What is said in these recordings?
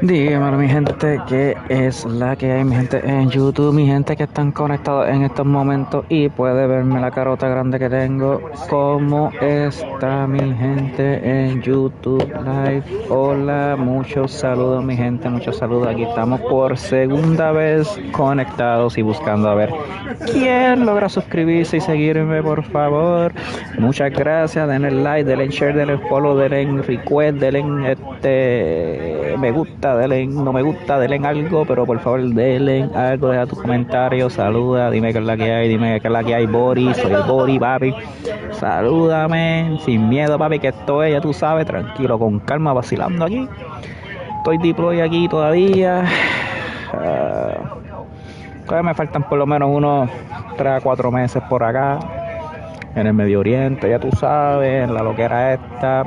Dígamelo, mi gente, que es la que hay, mi gente, en YouTube, mi gente que están conectados en estos momentos y puede verme la carota grande que tengo. ¿Cómo está mi gente en YouTube Live? Hola, muchos saludos, mi gente, muchos saludos. Aquí estamos por segunda vez conectados y buscando a ver quién logra suscribirse y seguirme, por favor. Muchas gracias, denle like, denle share, denle follow, denle request, denle me gusta, denle no me gusta, denle algo, pero por favor denle algo, deja tus comentarios, saluda, dime qué es la que hay, dime qué es la que hay, Bori, soy el Bori, papi, salúdame, sin miedo, papi, que estoy, ya tú sabes, tranquilo, con calma, vacilando aquí, estoy deploy aquí todavía. Todavía me faltan por lo menos unos 3 a 4 meses por acá, en el Medio Oriente, ya tú sabes, en la loquera esta.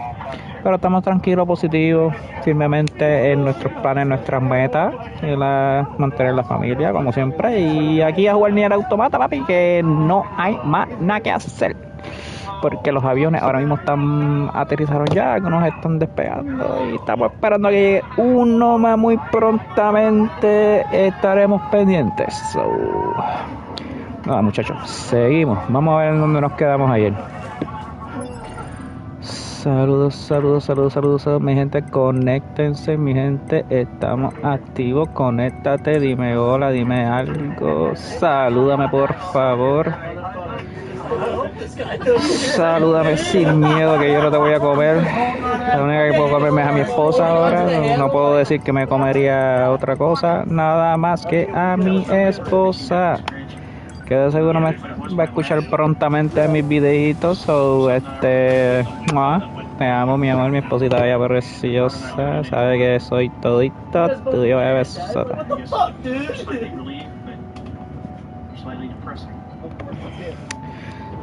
Pero estamos tranquilos, positivos, firmemente en nuestros planes, en nuestras metas, mantener la familia, como siempre. Y aquí a jugar ni el automata, papi, que no hay más nada que hacer. Porque los aviones ahora mismo aterrizaron ya, algunos están despegando y estamos esperando a que llegue uno más muy prontamente. Estaremos pendientes. Nada, muchachos, seguimos. Vamos a ver en dónde nos quedamos ayer. Saludos, mi gente, conéctense, mi gente, estamos activos, conéctate, dime hola, dime algo, salúdame por favor, salúdame sin miedo que yo no te voy a comer, la única que puedo comerme es a mi esposa ahora, no puedo decir que me comería otra cosa, nada más que a mi esposa, que de seguro me va a escuchar prontamente en mis videitos, te amo, mi amor, mi esposita bella preciosa, sabe que soy todito tuyo, besota.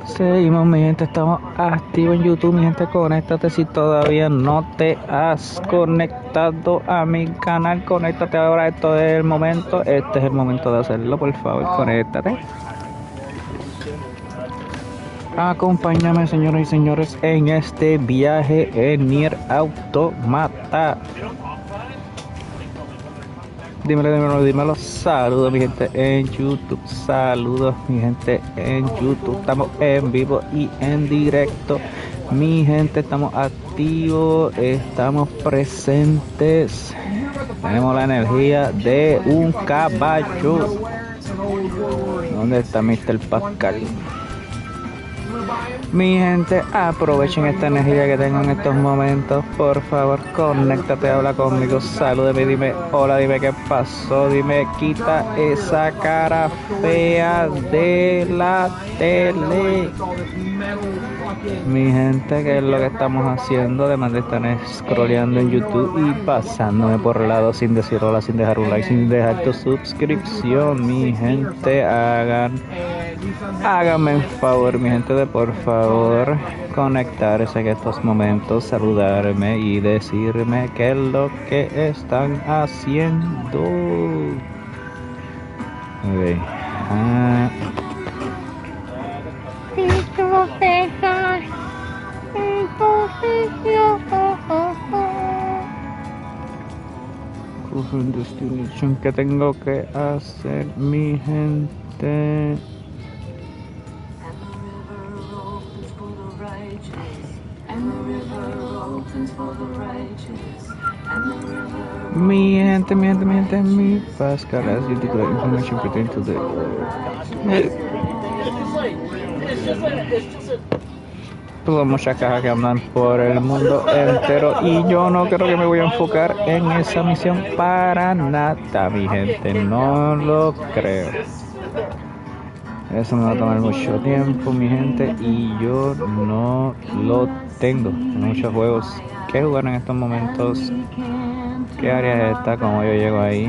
Seguimos, mi gente, estamos activos en YouTube, mi gente, conéctate si todavía no te has conectado a mi canal, conéctate ahora, esto es el momento, este es el momento de hacerlo, por favor, conéctate. Acompáñame, señoras y señores, en este viaje en Nier Automata. Dímelo. Saludos, mi gente en YouTube. Saludos, mi gente en YouTube. Estamos en vivo y en directo. Mi gente, estamos activos, estamos presentes. Tenemos la energía de un caballo. ¿Dónde está Mr. Pascal? Mi gente, aprovechen esta energía que tengo en estos momentos. Por favor, conéctate, habla conmigo, salúdame, dime hola, dime qué pasó, dime quita esa cara fea de la tele. Mi gente, ¿qué es lo que estamos haciendo? Además de estar scrolleando en YouTube y pasándome por el lado sin decir hola, sin dejar un like, sin dejar tu suscripción. Mi gente, háganme un favor, mi gente, de por favor conectarse en estos momentos, saludarme y decirme qué es lo que están haciendo. Okay. Destination que tengo que hacer, mi gente. Mi gente, mi Pascal, as you declare information pertaining to the todas muchas cajas que andan por el mundo entero y yo no creo que me voy a enfocar en esa misión para nada, mi gente, no lo creo. Eso me va a tomar mucho tiempo, mi gente, y yo no lo tengo. Hay muchos juegos que jugar en estos momentos. ¿Qué área es esta? ¿Cómo yo llego ahí?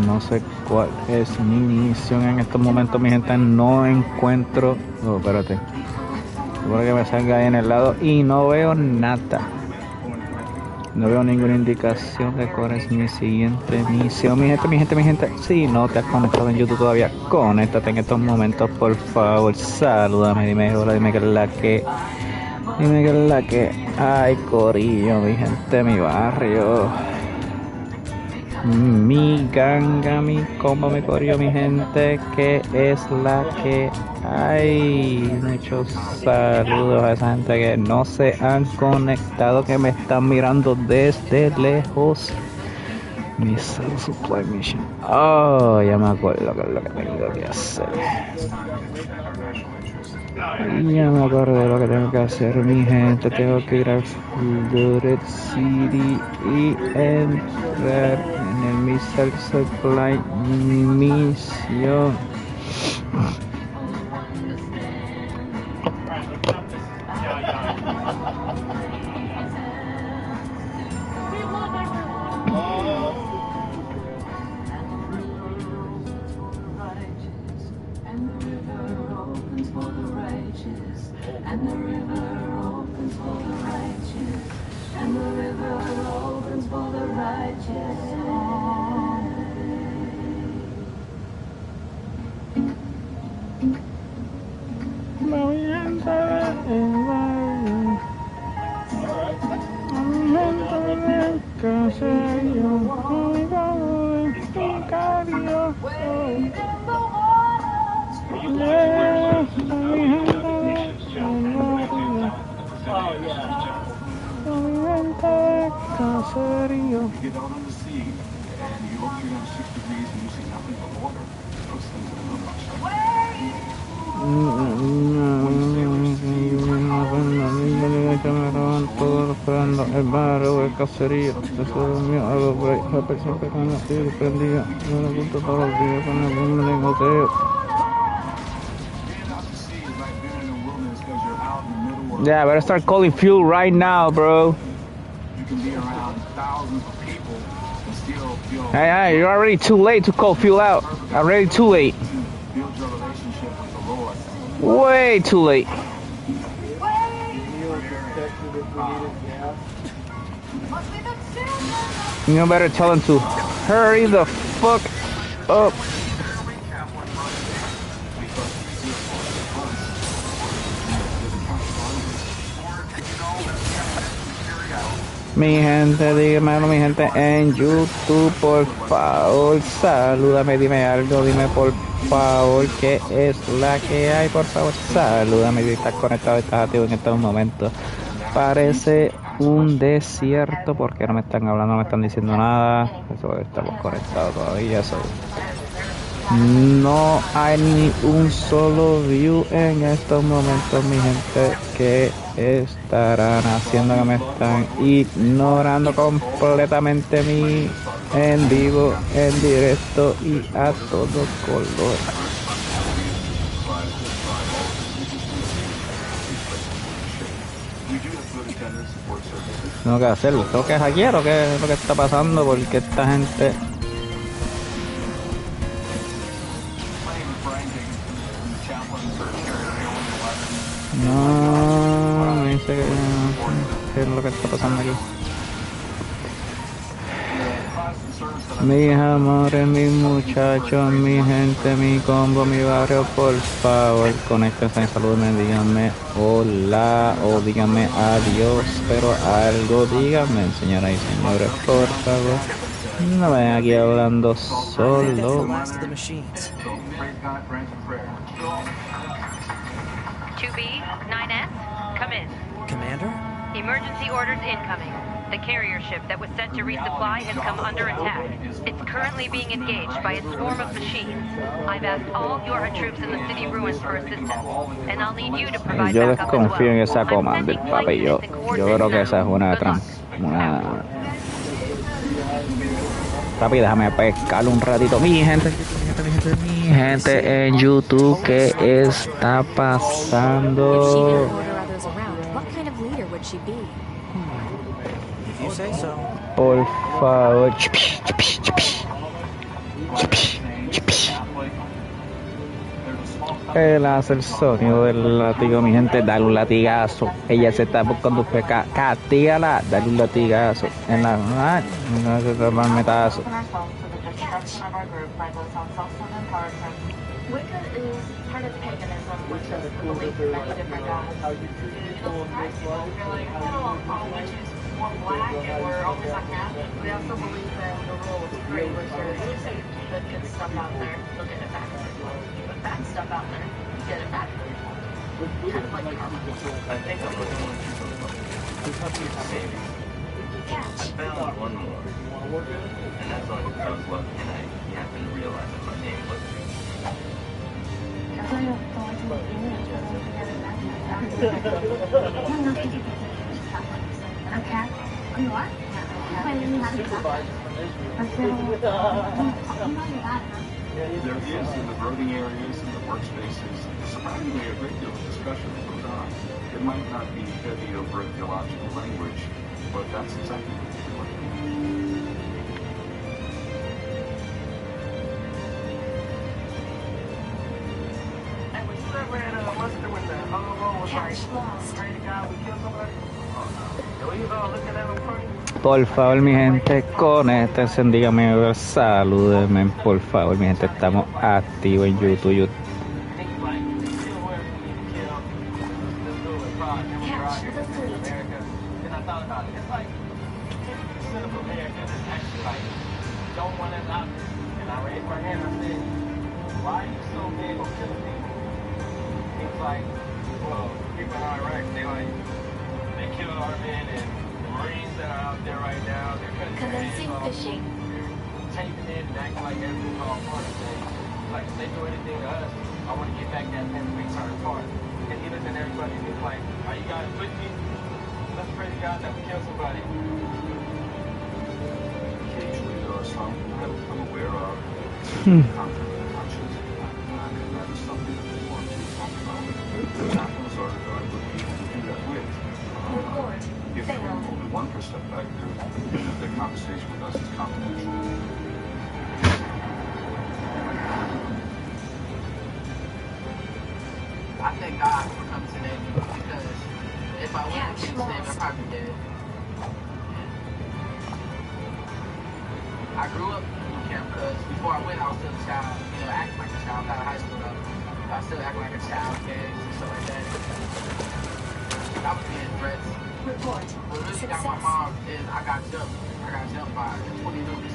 No sé cuál es mi misión en estos momentos, mi gente. No encuentro. Oh, espérate. Supone que me salga ahí en el lado y no veo nada. No veo ninguna indicación de cuál es mi siguiente misión. Mi gente. Si no te has conectado en YouTube todavía, conéctate en estos momentos, por favor. Salúdame, dime hola, dime qué es la que. Dime qué es la que. Ay, corillo, mi gente, mi barrio. Mi ganga, mi combo, mi corillo, mi gente, que es la que hay. Muchos saludos a esa gente que no se han conectado, que me están mirando desde lejos. Missile Supply Mission. Oh, ya me acuerdo qué es lo que tengo que hacer. Ya me acuerdo de lo que tengo que hacer, mi gente. Tengo que ir a Flooded City y entrar en el Missile Supply Mission. El barrio, el caserío, tesoro mío, algo por ahí, siempre con la piel prendida, no me gusta todos los días con el mundo en goteo. Yeah, I better start calling fuel right now, bro. Hey, you're already too late to call fuel out. Already too late. Way too late. You better tell him to hurry the fuck up. Mi gente, dígame, mi gente en YouTube, por favor, salúdame, dime algo, dime por favor qué es la que hay, por favor, salúdame, si estás conectado, estás activo en estos momentos. Parece un desierto porque no me están hablando, no me están diciendo nada. Eso estamos conectados todavía. Eso. No hay ni un solo view en estos momentos, mi gente, que estarán haciendo, que me están ignorando completamente mi en vivo, en directo y a todo color. Tengo que hacerlo, tengo que hackear o qué es lo que está pasando, porque esta gente no me dice qué es lo que está pasando aquí. Mis amores, mis muchachos, mi gente, mi combo, mi barrio, por favor, conéctense, salúdenme, díganme hola o díganme adiós, pero algo díganme, señoras y señores, por favor. No me ven aquí hablando solo. 2B, 9S, come in. Commander? Emergency orders incoming. The carrier ship that was sent to resupply has come under attack. It's currently being engaged by a swarm of machines. I've asked all your troops in the city ruins for assistance, and I'll need you to provide Yo backup as well. desconfío en esa Commander, papi. Yo creo que esa es una papi, déjame pescar un ratito. Mi gente en YouTube, ¿qué está pasando? Por favor. Él hace el sonido del látigo, mi gente. Dale un latigazo. Ella se está buscando usted. Castígala. Dale un latigazo. En la. Ay, no se toma el metazo. Wicca is part of paganism, which is the belief in many different gods. It'll surprise people if you're like, oh, all witches wore black and we're always unhappy. We also believe in the rule of three, which is you say you put good stuff out there, you'll get it back. You put bad stuff out there, you get it back. Kind of like karma. I think I'm looking at I found one more, and that's only because I was lucky and I happened to realize that my name was. There is in the voting areas and the workspaces, surprisingly a great deal of discussion that goes on. It might not be heavy over theological language, but that's exactly what we're doing. And when you ever had a muster with the whole roll was like, pray to God we kill somebody? And we was all looking at him funny. Por favor, mi gente, conéctense, díganme, salúdenme, por favor, mi gente, estamos activos en YouTube. Commencing fishing. Taping in and acting like everything's all part of things. Like, if they do anything to us, I want to get back that 10 weeks on apart. And he looks at everybody and he's like, are you guys with me? Let's pray to God that we kill somebody. Occasionally there are some that I'm aware of. Conflict of conscience, and that is something that they want to talk about. Examples are good people to do that with. If you're only 1% back there, the conversation with us is confidential. I thank God for coming today because if I wasn't here today, I'd probably be dead. I grew up in boot camp because before I went, I was still a child, acting like a child. I got out of high school though. I still act like a child, gangs and stuff like that. I was being threats. Report. What really got my mom is I got jumped. I got jumped by 20 niggas.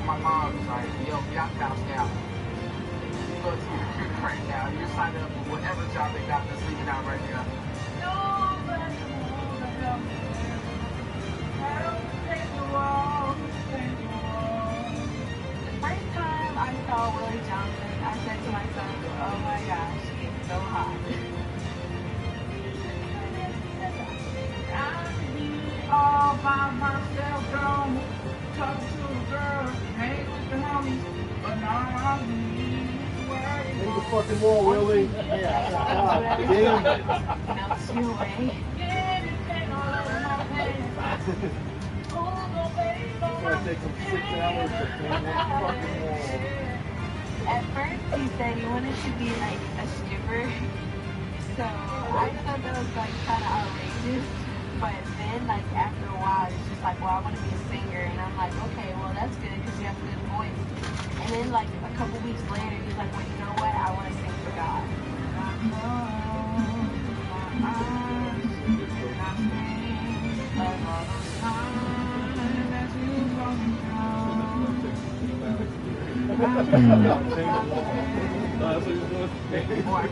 My mom was like, yo, get out the house now. You go to your recruiter right now. You're signed up for whatever job they got that's leaving out right now. No, but I don't take the wall. The first time I saw Willie Johnson, I said to myself, oh my gosh, it's so hot. All by myself, gone. Talking to a girl, hang with the homies, but now I'm Make the fucking wall, Willie. Melts you away. It's gonna take him 6 hours to paint that fucking wall. At first, he said he wanted to be like a stripper, so I thought that was like kind of outrageous. But then, like after a while, it's just like, well, I want to be a singer, and I'm like, okay, well that's good because you have a good voice. And then like a couple weeks later, he's like, well, you know what? I want to sing for God.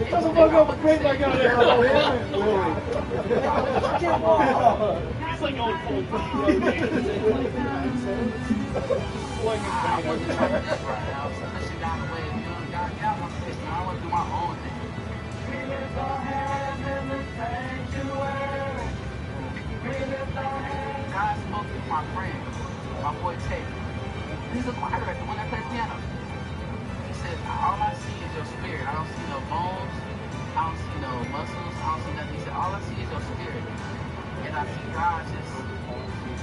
Shut the fuck up and paint my goddamn wall, damn it, Willie. Come on. It's like going full. God spoke to my friend, my boy Tate. He's a choir director, the one that plays piano. He said, all I see is your spirit. I don't see no bones. I don't see no muscles. I don't see nothing. He said, all I see is your spirit. And I see God just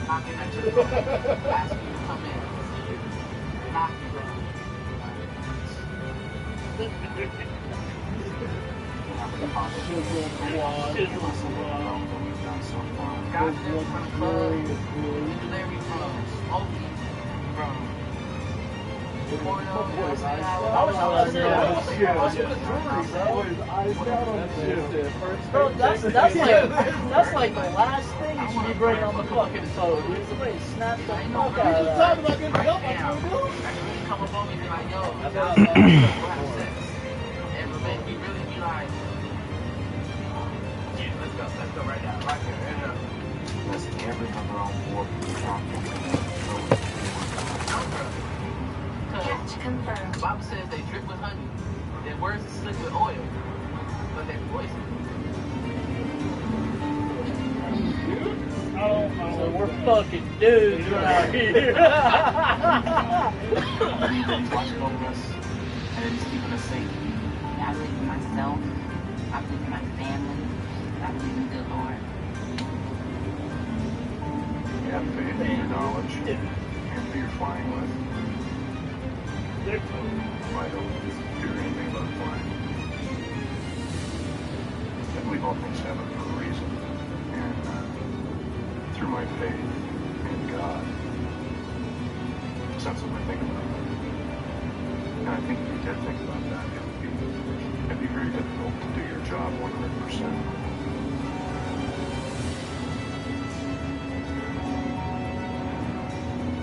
knocking at your door, asking you to come in. Knocking. Guys there from the club, we delivery from Smokey, from Porno, I was out there on the shit. I was with the jewelry, bro. Bro, that's like the last thing you should be bringing on the fucking photo, dude. Somebody snapped the fuck out of that. come up on me and be like, yo, we'll have sex. And we really be like, yeah, let's go right now, right here. And, Listen, everyone are on board with the Just confirm. Bob says they drip with honey. Their words are slick with oil, but they're poison. So we're fucking dudes out here. watching over us and it's keeping us safe. I believe in myself. I believe in my family. I believe in good Lord. You have faith in your knowledge and who you're flying with. I don't fear anything about flying. I believe all things happen for a reason. And through my faith in God, that's what I think about. And I think if you did think about that, it'd be very difficult to do your job 100%.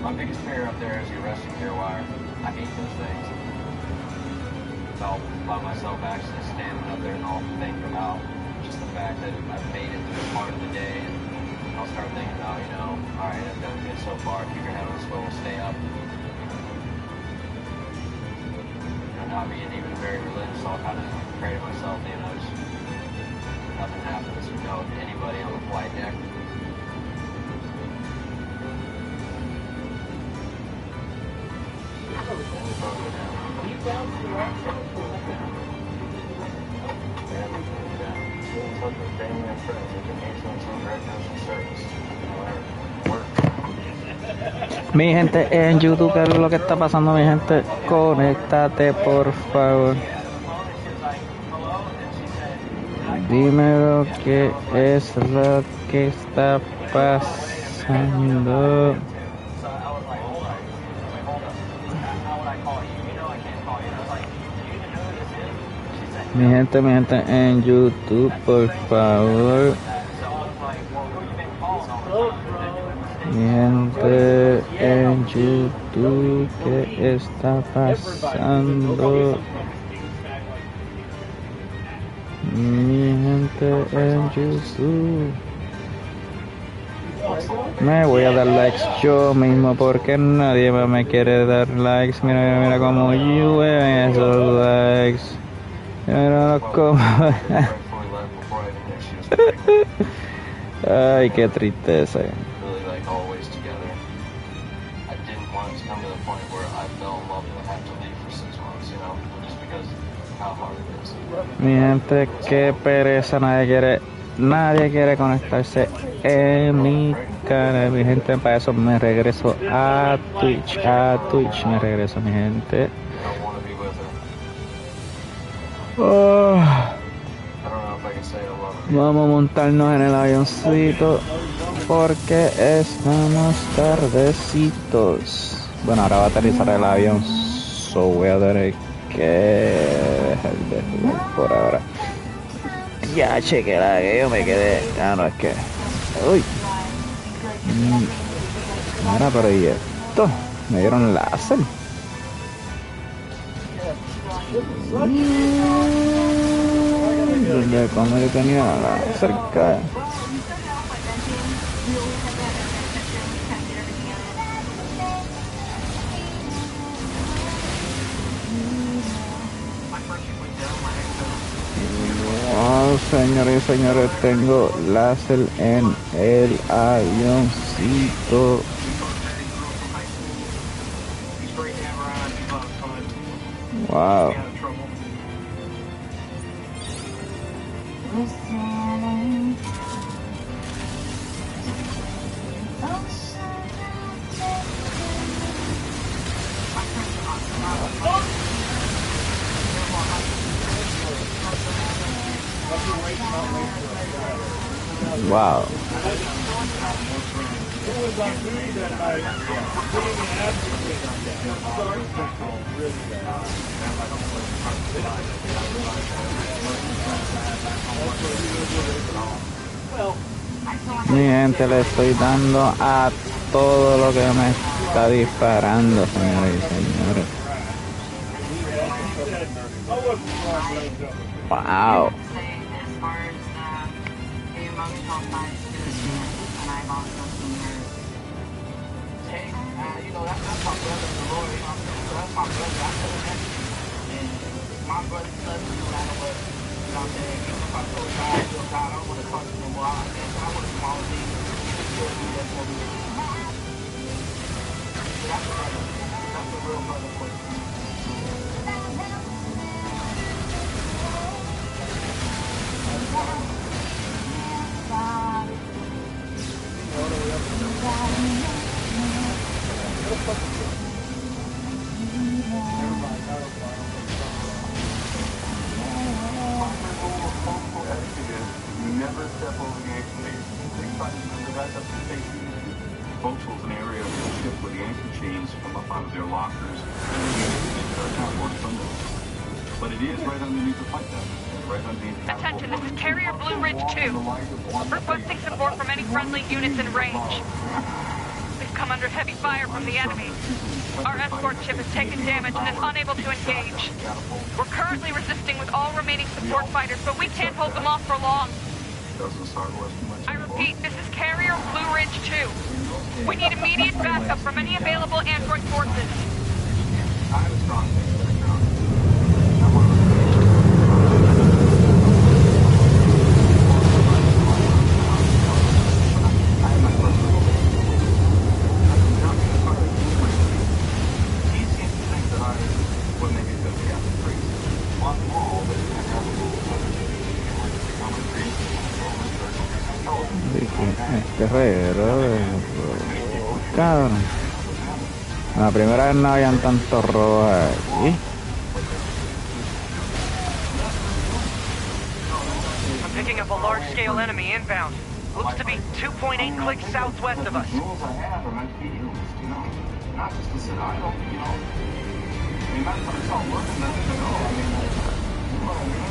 My biggest fear up there is the arresting gear wire. I hate those things. So I'll find myself actually standing up there and I'll think about just the fact that I've made it through part of the day, and I'll start thinking about, alright, I've done good so far, keep your head on a swivel, stay up. Not being even very religious, I'll kind of pray to myself, just nothing happens, anybody on the flight deck. Mi gente en YouTube, ¿qué es lo que está pasando, mi gente? Conéctate, por favor. Dime lo que es lo que está pasando. Mi gente en YouTube, por favor. Mi gente en YouTube, ¿qué está pasando? Mi gente en YouTube. Me voy a dar likes yo mismo porque nadie más me quiere dar likes. Mira cómo llueven esos likes. Mira cómo... Ay, qué tristeza. Mi gente, qué pereza, nadie quiere conectarse en mi canal, mi gente. Para eso me regreso a Twitch, me regreso, mi gente. Vamos a montarnos en el avioncito porque estamos tardecitos. Bueno, ahora va a aterrizar el avión, so voy a tener que dejar de jugar por ahora. Ya chequera que yo me quedé. No, es que... Uy. Mira, pero ¿y esto? Me dieron láser. Desde cuando yo tenía láser cerca. Oh, señores y señores, tengo láser en el avioncito. Wow. Wow. Mi gente, le estoy dando a todo lo que me está disparando, señores y señores. Wow. Say, as far as the emotional side to it, and I've also seen hers. Hey, you know, that's my brother in the Lord, you know what I'm saying? So that's my brother. I tell him that. And my brother's cousin, no matter what, you know what I'm saying? Even if I told God, you know, God, I don't want to talk to you no more. I guess I would have smaller things. He still do that for me. That's a brother. That's a real brother for you. Never step over the anchor chains. That's up to safety. Forecastle's an area of the ship where the anchor chains come up out of their lockers and are cardboard bundles. But it is right underneath the flight deck. Right underneath the Attention, this is Carrier Blue Ridge 2. Requesting support from any friendly units in range. We've come under heavy fire from the enemy. Our escort ship has taken damage and is unable to engage. We're currently resisting with all remaining support fighters, but we can't hold them off for long. Doesn't start West too much. I repeat, this is Carrier Blue Ridge 2. We need immediate backup from any available android forces. I have a strong background. Este reguero de... Cabrón. La primera vez no habían tantos robos aquí. I'm picking up a large-scale enemy inbound. Looks to be 2.8 clicks southwest of us. Rules I have are meant to be used, you know, not just to sit idle, you know. I mean, not for it's all working, then, you know, I mean, you know what I mean?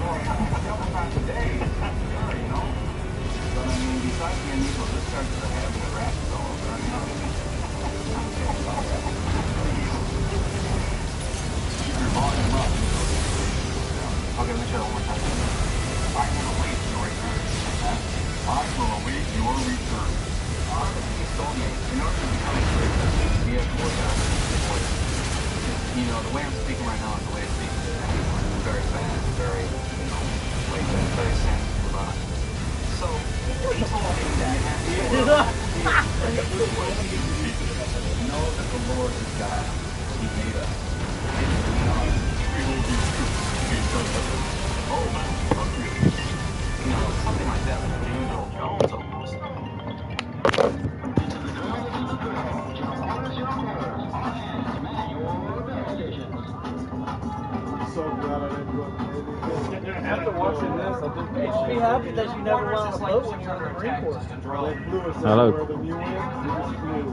A couple times a day, sure, you know. But I mean, besides the unusual discharges I have in the rashes all over, I mean, your volume up. Okay, let me try it one more time. I will await your return. I will await your return. He told me, in order to become a Christian, we have to work out this. You know, the way I'm speaking right now is the way I speak. Very fast, very, you know, like very sensitive about it. So, he told me that you have to know that the Lord is God. He made us. Oh, man. You know, something like that, like James Earl Jones almost. So glad I didn't go. After watching this, I think you should be happy that you never went on a boat when you were in the Marine Corps. They flew us Hello. everywhere that you went. You just flew.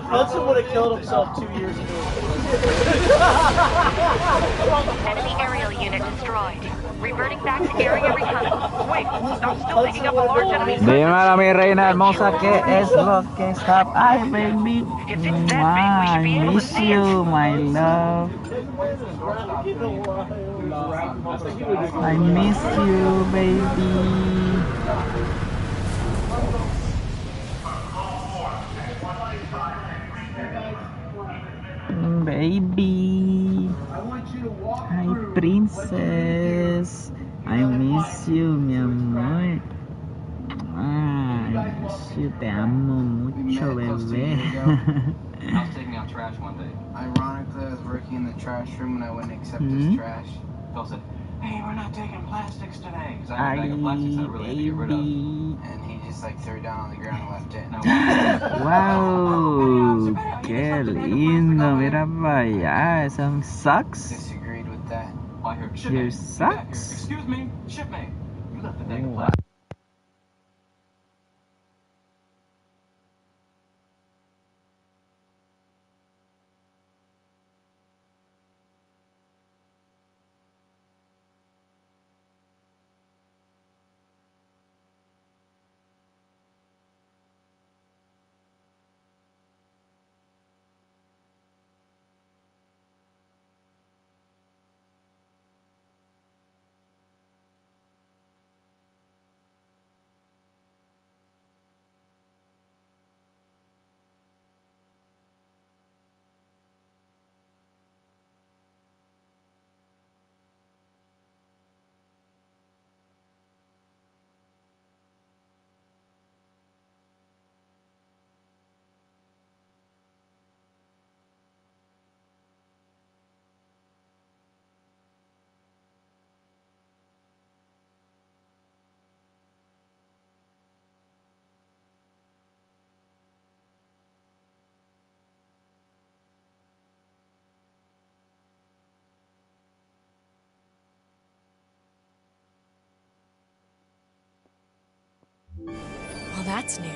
Hudson would have killed himself 2 years ago. Enemy aerial unit destroyed. Reverting back to area recon. Wait, I'm still picking up a large enemy. Dímelo, mi reina hermosa, ¿qué es lo que está? Ay, baby. If it's that big, we should be I able to miss see it. you, my love. I miss you, baby. Baby. Hi, princess. I miss you, mi amor. I miss you. Te amo mucho, bebé. I was taking out trash one day. Ironically, I was working in the trash room and I wouldn't accept his trash. Phil said, hey, we're not taking plastics today. Because I had a bag of plastics that I really had to get rid of. And he just like threw it down on the ground and left it. Wow, qué lindo, mira para allá, some sucks. Disagreed with that. Oh, here, Your shipmate, get back here. sucks. Excuse me, shipmate. You left the bag of plastics. Well, that's new.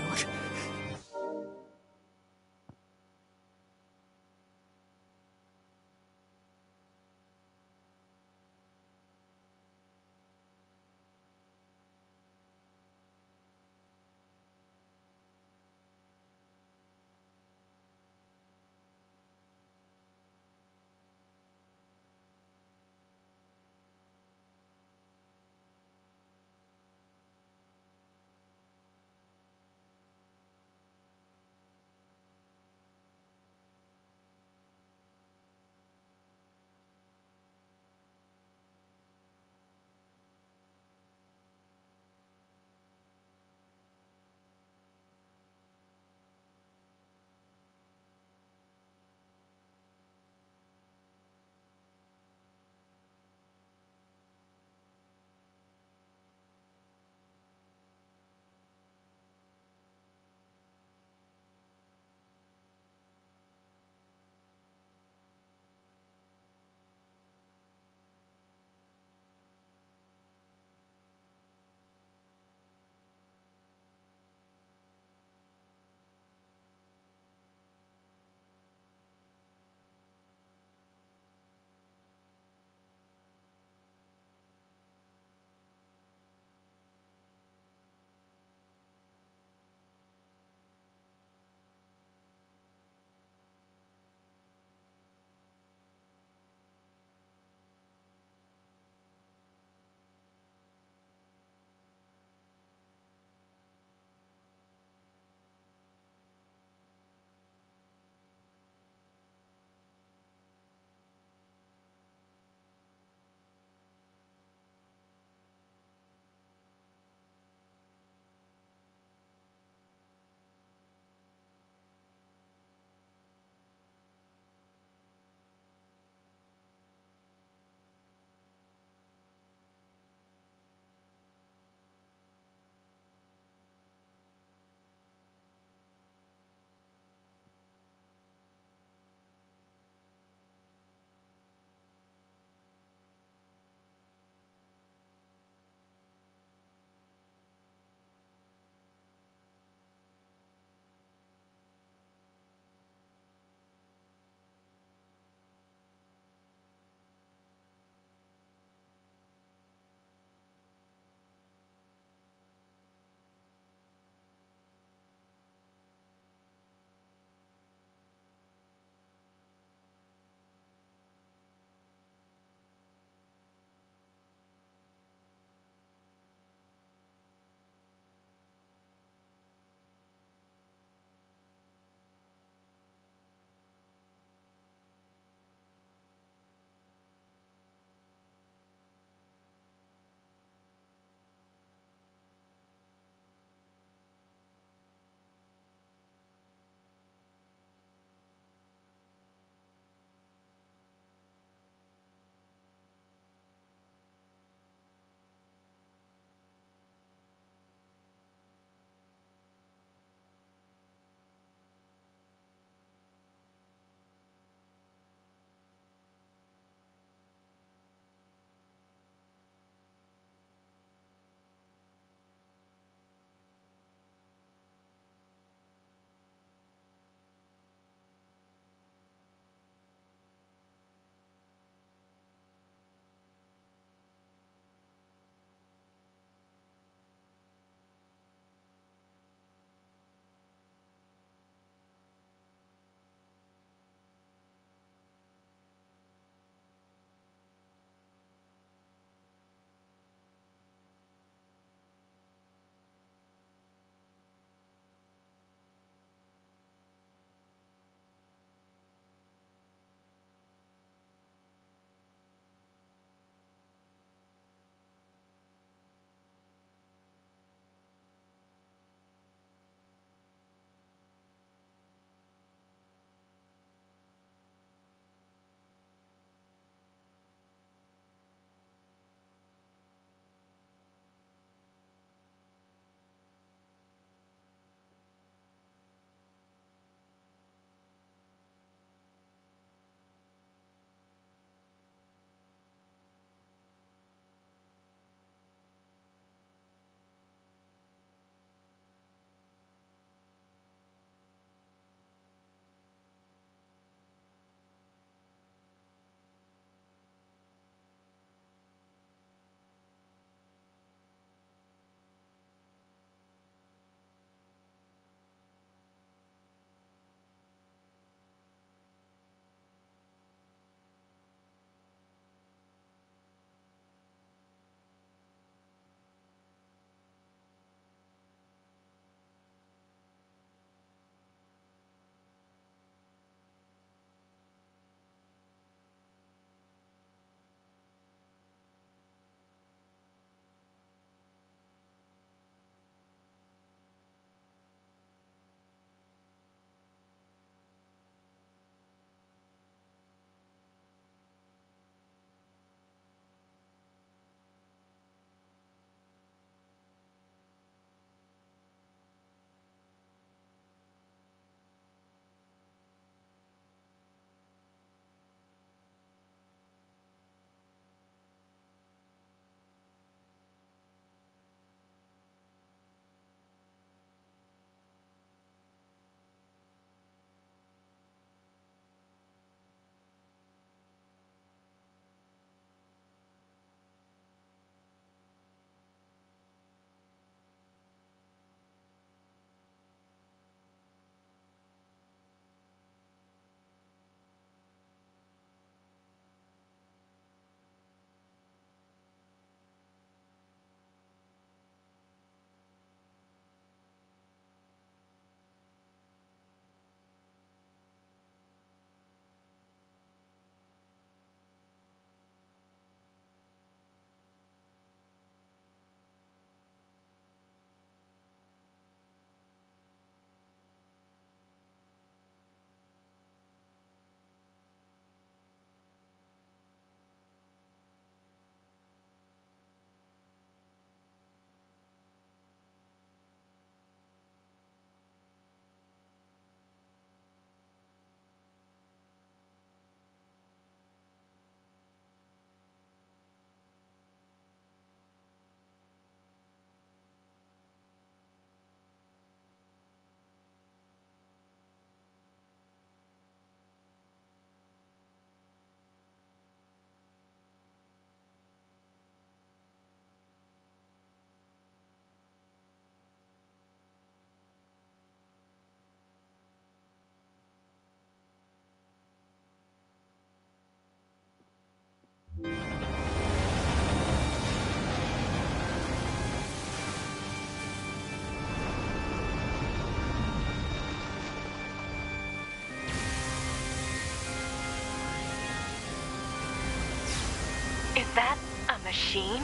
that a machine?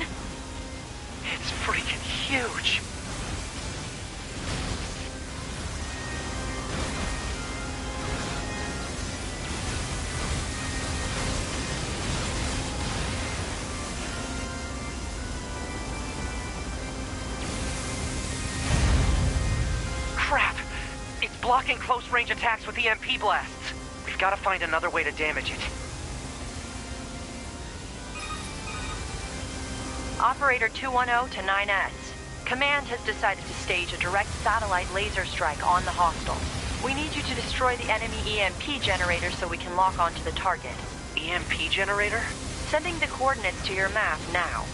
It's freaking huge. Crap! It's blocking close-range attacks with EMP blasts. We've got to find another way to damage it. Operator 210 to 9S. Command has decided to stage a direct satellite laser strike on the hostile. We need you to destroy the enemy EMP generator so we can lock onto the target. EMP generator? Sending the coordinates to your map now.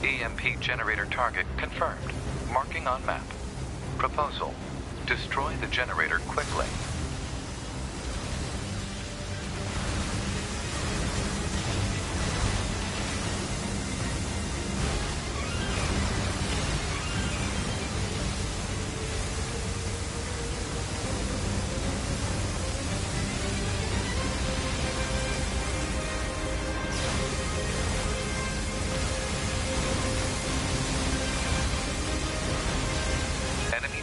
EMP generator target confirmed. Marking on map. Proposal. Destroy the generator quickly.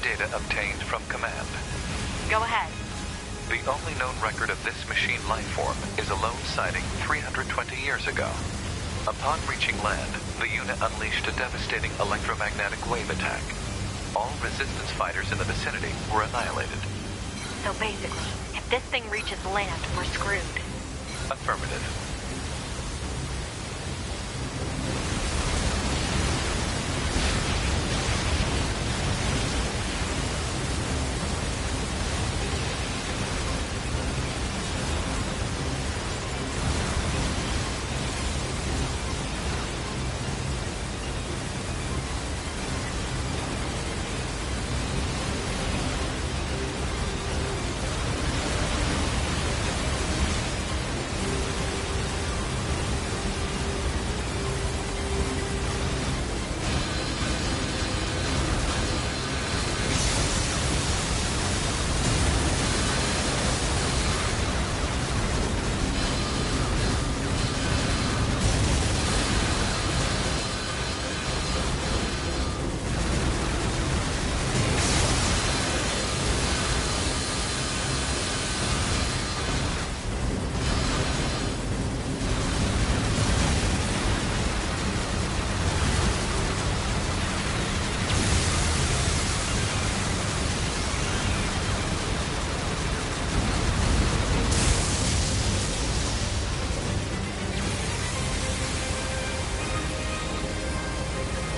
Data obtained from command. Go ahead. The only known record of this machine life form is a lone sighting 320 years ago. Upon reaching land, the unit unleashed a devastating electromagnetic wave attack. All resistance fighters in the vicinity were annihilated. So basically, if this thing reaches land, we're screwed. Affirmative.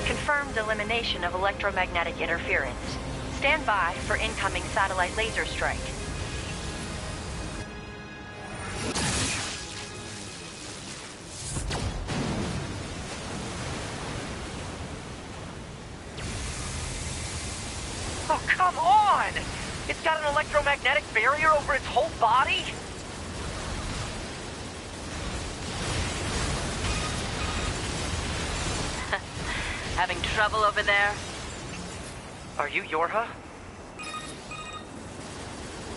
Confirmed elimination of electromagnetic interference. Stand by for incoming satellite laser strike. Oh, come on! It's got an electromagnetic barrier over its whole body? Having trouble over there? Are you Yorha?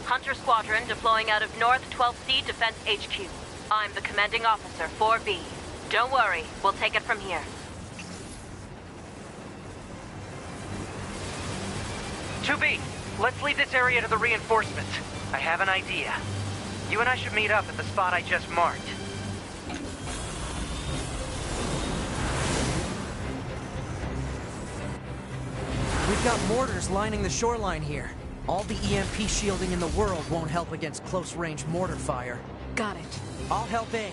Hunter Squadron deploying out of North 12C Defense HQ. I'm the commanding officer, 4B. Don't worry, we'll take it from here. 2B, let's leave this area to the reinforcements. I have an idea. You and I should meet up at the spot I just marked. We've got mortars lining the shoreline here. All the EMP shielding in the world won't help against close-range mortar fire. Got it. I'll help aid.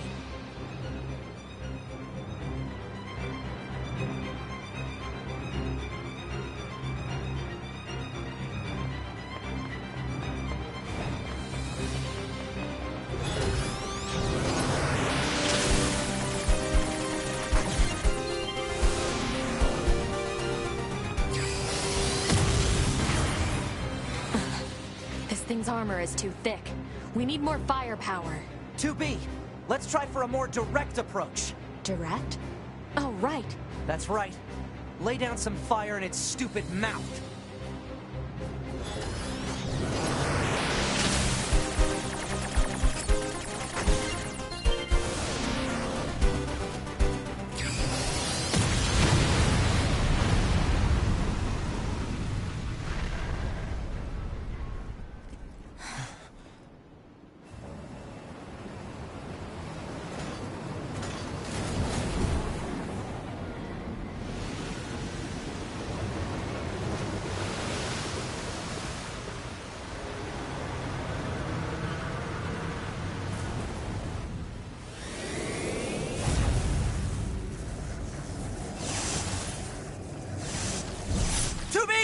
This thing's armor is too thick. We need more firepower. 2B, let's try for a more direct approach. Direct? Oh, right. That's right. Lay down some fire in its stupid mouth.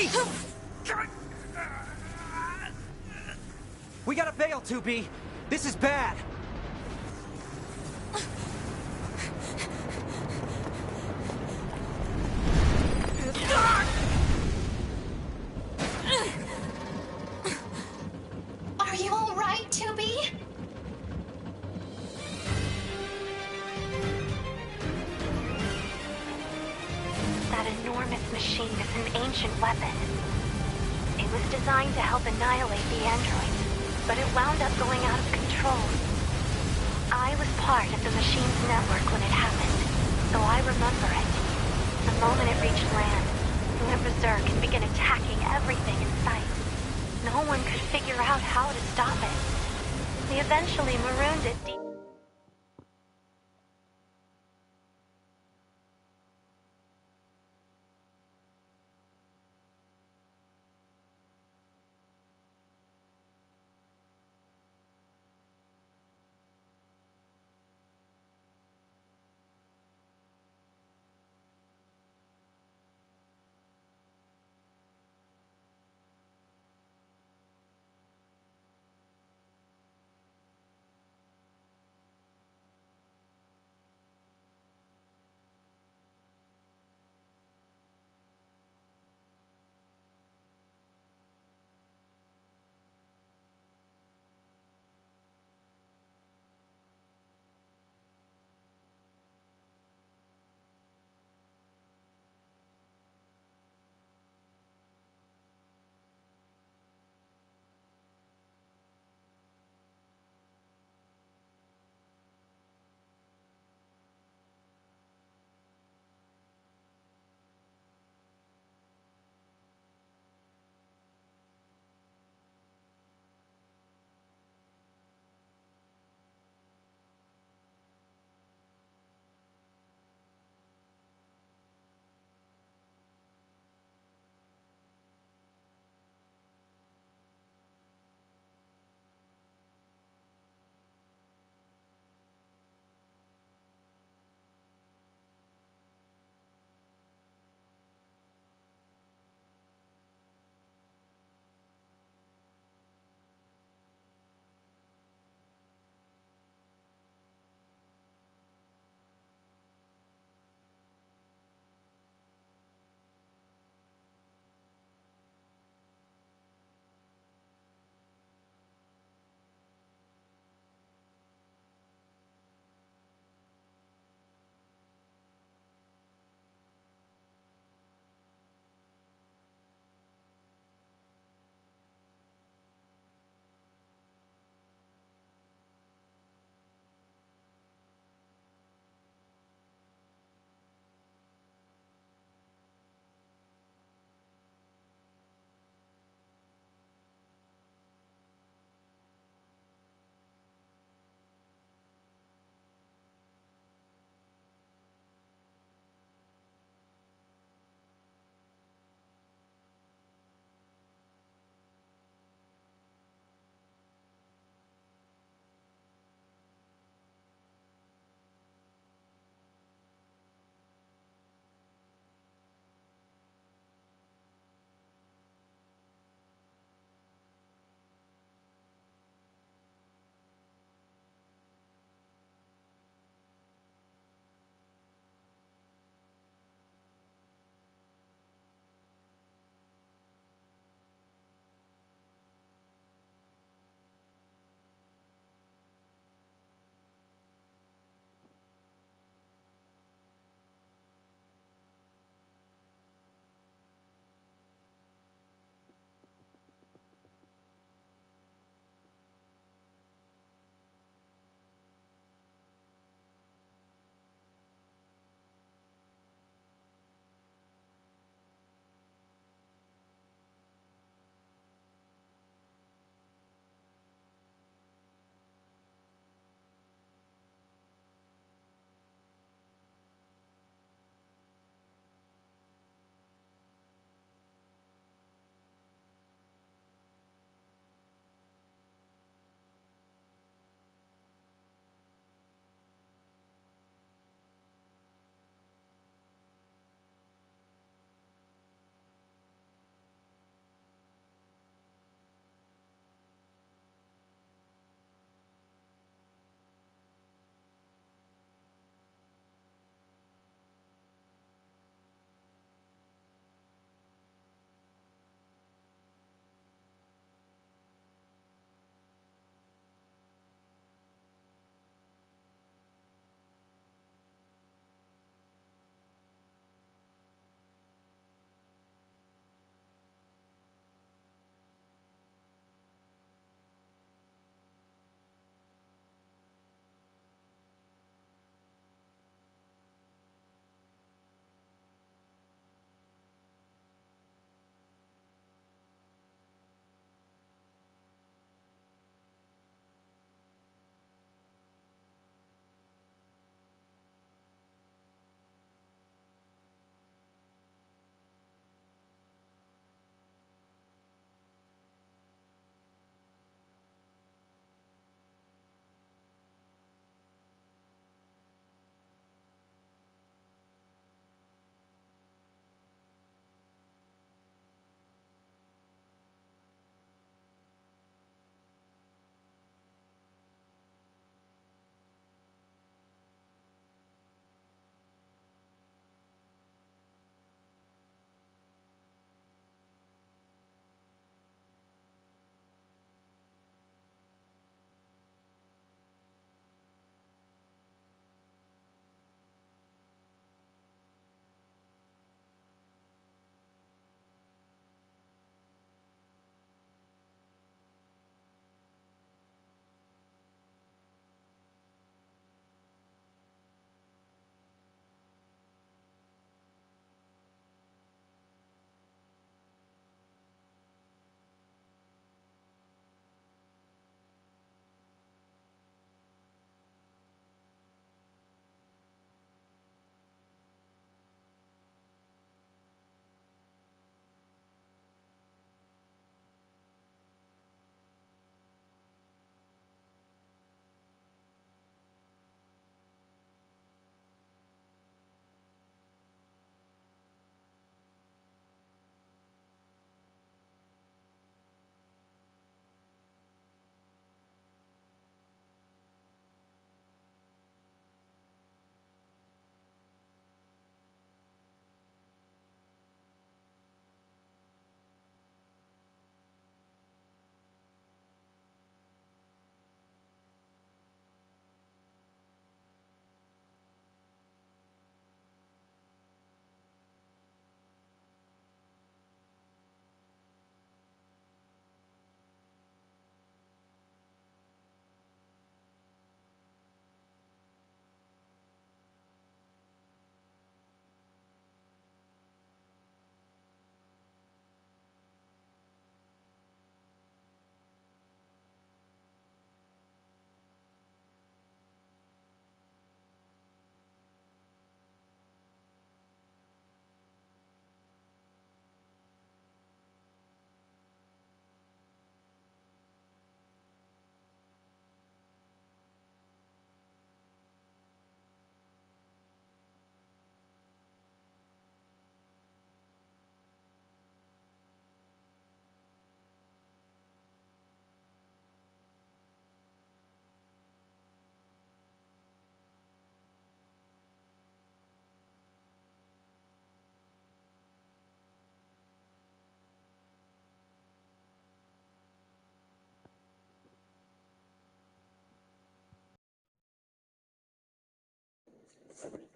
2B! We gotta bail, 2B. This is bad. Are you all right, 2B? That enormous machine is an ancient weapon. It was designed to help annihilate the androids, but it wound up going out of control. I was part of the machine's network when it happened, so I remember it. The moment it reached land, it went berserk and began attacking everything in sight. No one could figure out how to stop it. We eventually marooned it deep.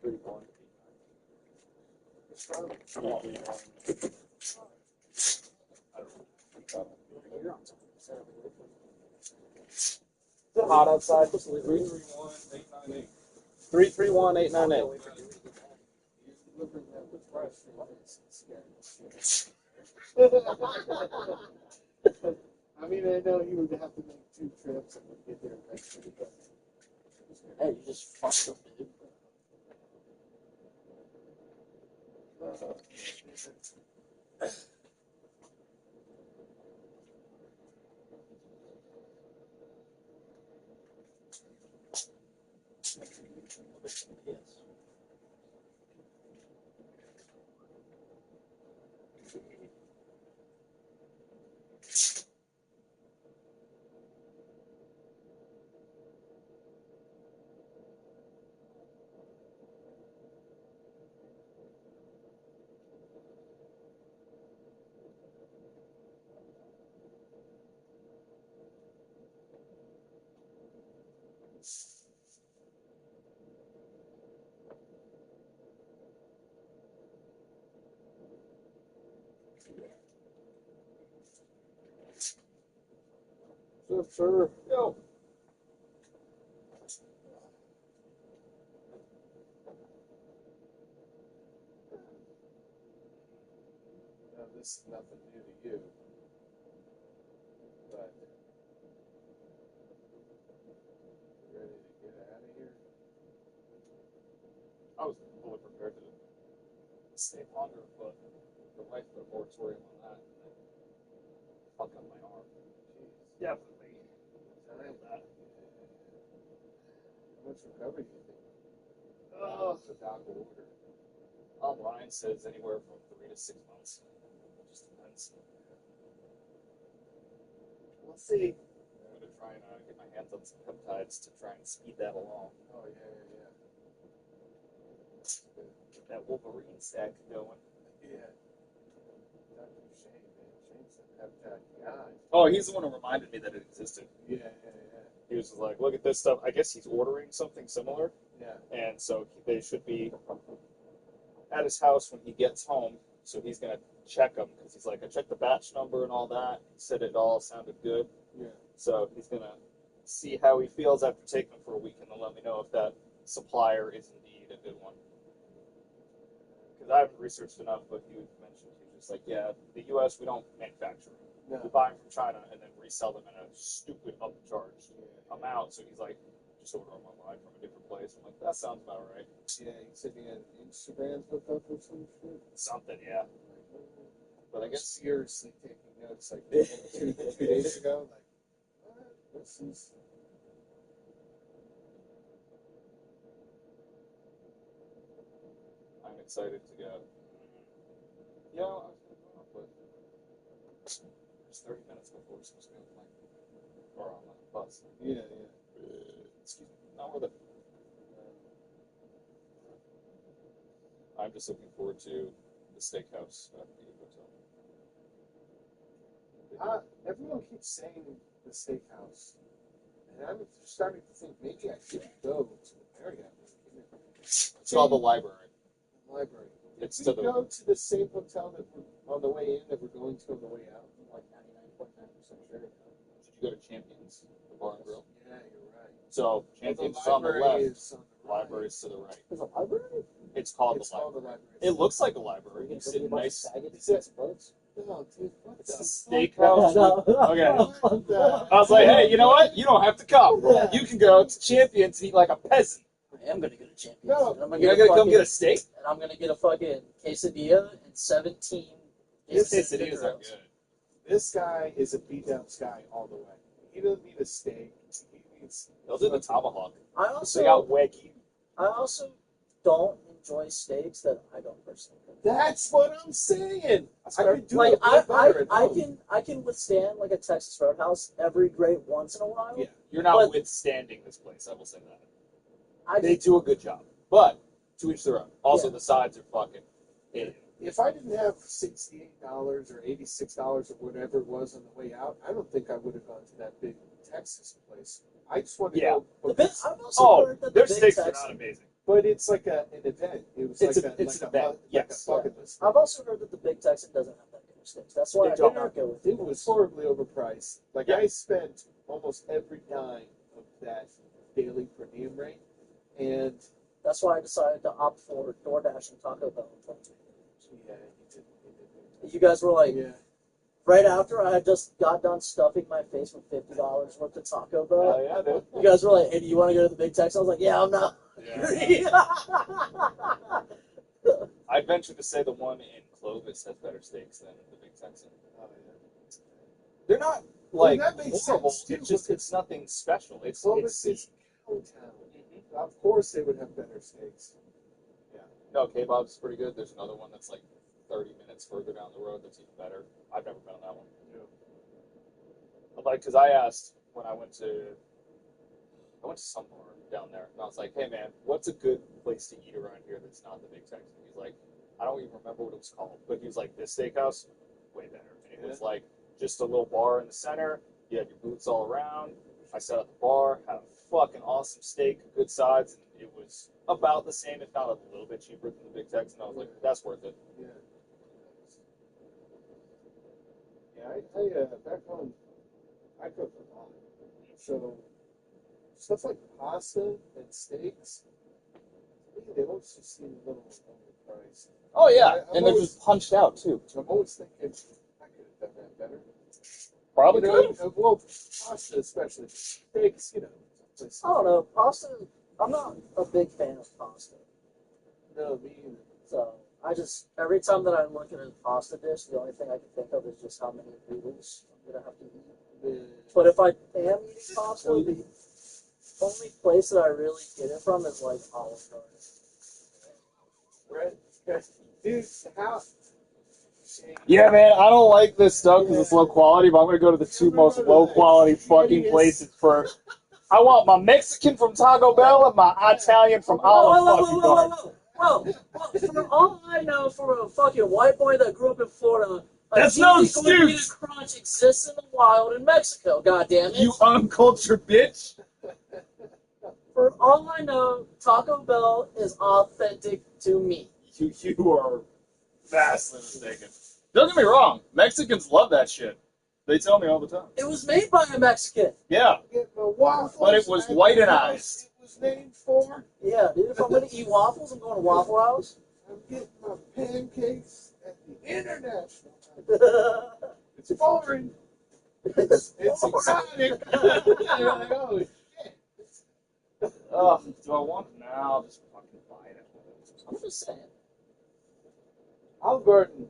Is it hot outside? 331-898. 331-898. I mean, I know he would have to make 2 trips and get there eventually, but hey, you just fucked him, dude. Yes. Sir. Yo. Now, this is nothing new to you, but you ready to get out of here? I was fully prepared to stay longer, but the wife put a moratorium on that. And then fuck up my arm. Jeez. Definitely. Time. That. How much recovery do you think? The doctor order. Online says anywhere from 3 to 6 months. Just depends. We'll see. I'm gonna try and get my hands on some peptides to try and speed that along. Oh, yeah. Get that Wolverine stack going. Yeah. Dr. Shane, man. Shane's a peptide guy. Oh, he's the one who reminded me that it existed. Yeah. He was like, look at this stuff. I guess he's ordering something similar. Yeah. And so they should be at his house when he gets home. So he's going to check them because he's like, I checked the batch number and all that. He said it all sounded good. Yeah. So he's going to see how he feels after taking them for a week and then let me know if that supplier is indeed a good one. Because I haven't researched enough, but he mentioned, he was just like, yeah, the U.S., we don't manufacture them. No. We buy them from China and then resell them at a stupid upcharged amount. So he's like, just order them online from a different place. I'm like, that sounds about right. Yeah, he said he had Instagrams hooked up or some shit. Something, yeah. But I guess seriously taking notes like 2 days ago. Like, what? This is. I'm excited to go. Yeah, I was going to go off, but there's 30 minutes before we're supposed to go on the plane. Or on the bus. Yeah. Excuse me. Not worth it. I'm just looking forward to the steakhouse at the hotel. Everyone keeps saying the steakhouse. And I'm starting to think maybe I should go to the Marriott. It's called the library. Library. It's Did to we the go to the same hotel that we're on the way in that we're going to on the way out? I'm like 99.9% sure. Did you go to Champions, the bar and grill? Yeah, you're right. So Champions is on the left. Library's to the right. There's a library? It's called It's the called library. the library. It looks like a library. You sit nice. No, dude, what It's the a steakhouse. Okay. fuck? I was like, hey, you know what? You don't have to come. You can go to Champions and eat like a peasant. I am gonna go to Champions. No. And I'm You're gonna come get a steak? And I'm gonna get a fucking quesadilla and 17 Quesadillas are good. This guy is a beat down guy all the way. He doesn't need a steak. He needs. They'll do the tomahawk. I also They got wagyu. I also don't enjoy steaks that I don't personally cook. That's what I'm saying. I could do like it better at I home. can withstand like a Texas Roadhouse every great once in a while. Yeah, you're not But- withstanding this place. I will say that. I They just, do a good job, but to each their own. Also, Yeah. the sides are fucking. Idiot. If I didn't have $68 or $86 or whatever it was on the way out, I don't think I would have gone to that big Texas place. I just want to Yeah. go. I've also heard that the their Big steaks are Tex, not amazing. But it's like an event. It was It's like an event. Yes. Like a bucket list. I've also heard that the Big Texan doesn't have that good of steaks. That's why I did not go with it. Was horribly overpriced. Like I spent almost every dime of that daily per diem rate, and that's why I decided to opt for DoorDash and Taco Bell. Yeah, you guys were like, right after I had just got done stuffing my face with $50 worth of Taco Bell. Yeah, dude. You guys were like, hey, do you want to go to the Big Texan? I was like, yeah, I'm not. I'd venture to say the one in Clovis has better steaks than the Big Texan. They're not like horrible. It's nothing special. Clovis is Cowtown. Of course, they would have better steaks. Yeah. No, Kebab's pretty good. There's another one that's like 30 minutes further down the road that's even better. I've never found that one. Yeah. Like, because I asked when I went to somewhere down there, and I was like, hey man, what's a good place to eat around here that's not the Big Texan? He's like, I don't even remember what it was called, but he was like, this steakhouse, way better. And it was like just a little bar in the center. You had your booths all around. I sat at the bar, had a fucking awesome steak, good sides, and it was about the same, if not a little bit cheaper than the Big Texan. I was like, that's worth it. Yeah. Yeah, back home, I cooked a lot. So stuff like pasta and steaks, they always just seem a little overpriced. Oh yeah, and they're just punched out too. I'm always thinking I could have done that better. Probably could. Well, pasta especially. Steaks, I don't know. Pasta, I'm not a big fan of pasta. No, me either. So, every time that I look at a pasta dish, the only thing I can think of is just how many noodles I'm going to have to eat. But if I am eating pasta, the only place that I really get it from is like Olive Garden. Right? Dude, how? Yeah, man, I don't like this stuff because it's low quality, but I'm going to go to the two most low quality fucking places first. I want my Mexican from Taco Bell and my Italian from Olive Garden. Well, for all I know, for a fucking white boy that grew up in Florida, that's no excuse. Crunch exists in the wild in Mexico. Goddammit! You uncultured bitch. For all I know, Taco Bell is authentic to me. You are vastly mistaken. Don't get me wrong, Mexicans love that shit. They tell me all the time. It was made by a Mexican. Yeah. But it was whitenized. It was named for? Yeah, dude, if I'm going to eat waffles, I'm going to Waffle House. I'm getting my pancakes at the International. It's foreign. It's exotic. Oh, shit. Do I want it now? I'll just fucking buy it. I'm just saying. Olive Garden.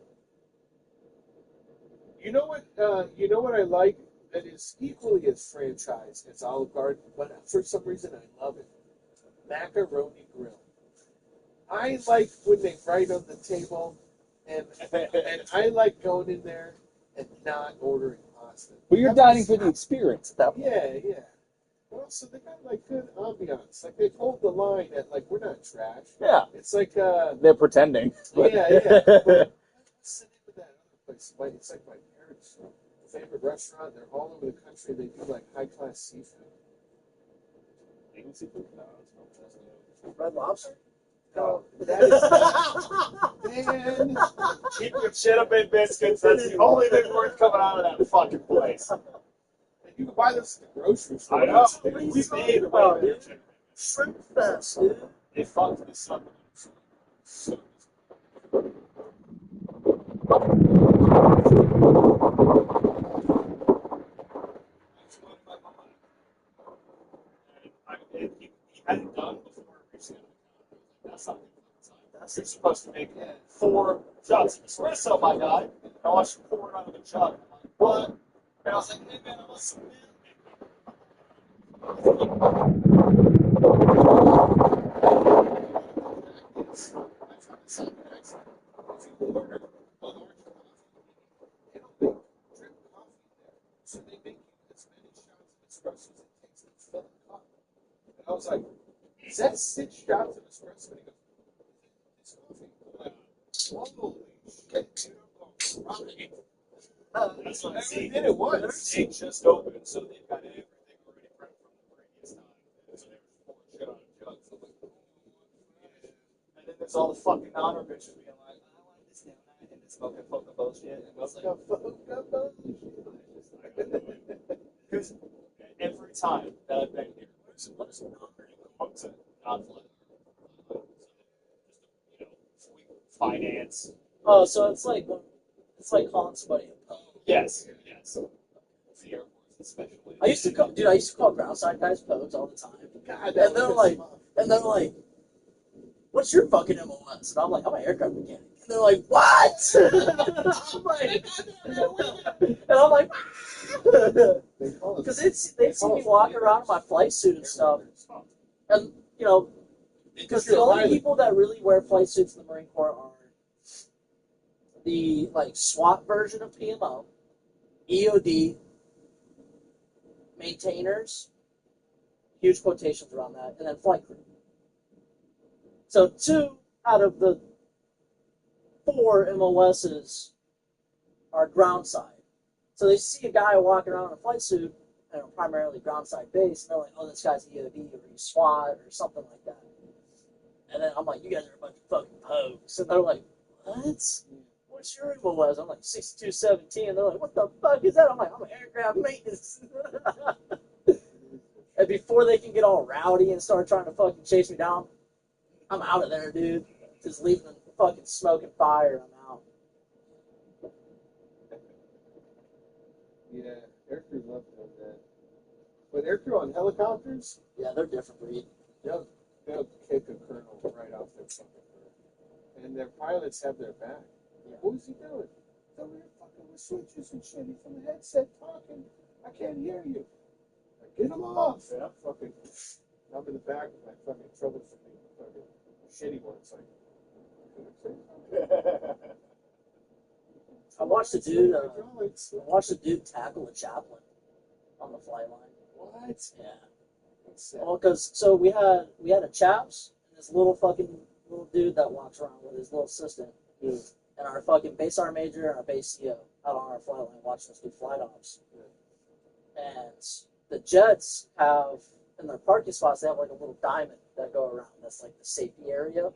You know what I like that is equally as franchised as Olive Garden, but for some reason I love it. Macaroni Grill. I like when they write on the table, and I like going in there and not ordering pasta. Well, you're dining for the experience at that point. Yeah. But also, they got like good ambiance. Like they hold the line at like we're not trash. Yeah. It's like they're pretending. Yeah. But what's the name of that other place? It's like my parents' favorite restaurant. They're all over the country. They do like high class seafood. Vegan seafood? No, Red Lobster? No, that is man. Keep your chin up in biscuits. That's the only thing worth coming out of that fucking place. You can buy this at the grocery store. I know. We made about it. Shrimp Fest, dude. They fucked this up. He hadn't done before recently. That's not good. You're supposed to make 4 shots of espresso, my guy. And I should pour it out of a jug. I'm like, what? And I was like, hey man, I want some milk. So they make you as many shots of espresso as it takes to fill the cup. And I was like, is that 6 shots of espresso? And he goes, it's coffee. Holy shit, dude, I'm going right. That's what I did. It was. They just opened, so they've got everything already prepped from the previous time. So they were pouring shit on a jug. So I'm like, So all the fucking honor bitches being like, I want this now, and it's smoking fucking bullshit. And it's like, because every time that I've been here, what is not to non-fly, finance. Oh, so it's like calling somebody a pug. Yes. The airports especially. I used to call groundside guys pogues all the time. God, and they're like, what's your fucking MOS? And I'm like, I'm an aircraft mechanic. And they're like, what? I'm like, because they've seen me walking around in my flight suit and stuff. And, you know, because the only people that really wear flight suits in the Marine Corps are the, like, SWAT version of PMO, EOD, maintainers, huge quotations around that, and then flight crew. So 2 out of the 4 MOSs are ground side. So they see a guy walking around in a flight suit, primarily ground side base, and they're like, oh, this guy's EOD or he's SWAT or something like that. And then I'm like, you guys are a bunch of fucking pogues. And they're like, what? What's your MOS? I'm like, 6217. And they're like, what the fuck is that? I'm like, I'm an aircraft maintenance. And before they can get all rowdy and start trying to fucking chase me down, I'm out of there, dude. Just leaving the fucking smoke and fire, I'm out. Yeah, aircrew love doing that. But aircrew on helicopters? Yeah, they're different breed. They'll kick a colonel right off their fucking bird. And their pilots have their back. Yeah. What was he doing? He's over here fucking with switches and shit. He's from the headset talking. I can't hear you. Like, get him off. Yeah, fucking. I'm in the back with my fucking troubleshooting fucking shitty ones. Like, I watched a dude tackle a chaplain on the flight line. What? Yeah. Well, because we had a chaps and this little dude that walks around with his little assistant, and our fucking base R major and our base CO out on our flight line watching us do flight ops. And the jets have in their parking spots they have like a little diamond that go around. That's like the safety area.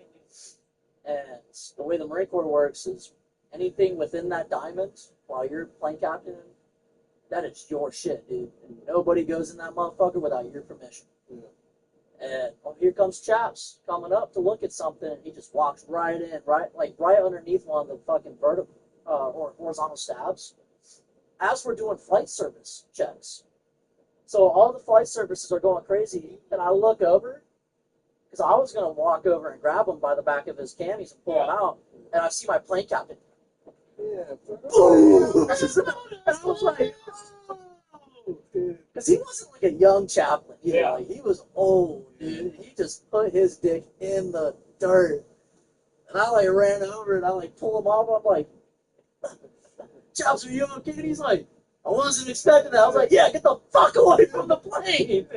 And the way the Marine Corps works is anything within that diamond while you're plane captain, that is your shit, dude. And nobody goes in that motherfucker without your permission. And here comes Chaps coming up to look at something, and he just walks right in, right underneath one of the fucking vertical or horizontal stabs, as we're doing flight service checks. So all the flight services are going crazy, and I look over, because I was going to walk over and grab him by the back of his camis and pull him out, and I see my plane captain. Yeah. And I was like, because he wasn't like a young chaplain. Yeah. Like, he was old, dude. He just put his dick in the dirt. And I like ran over and I like pull him off. I'm like, Chaps, are you okay? And he's like, I wasn't expecting that. I was like, yeah, get the fuck away from the plane.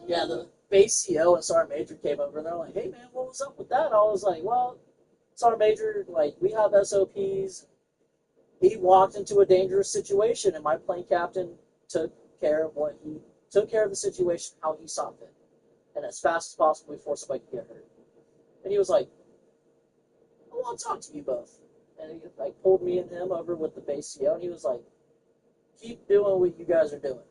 Yeah, the base CO and Sergeant Major came over and they're like, hey man, what was up with that? I was like, well, Sergeant Major, like, we have SOPs. He walked into a dangerous situation, and my plane captain took care of the situation how he saw fit, and as fast as possible before somebody could get hurt. And he was like, I want to talk to you both. And he like pulled me and him over with the base CO, and he was like, keep doing what you guys are doing.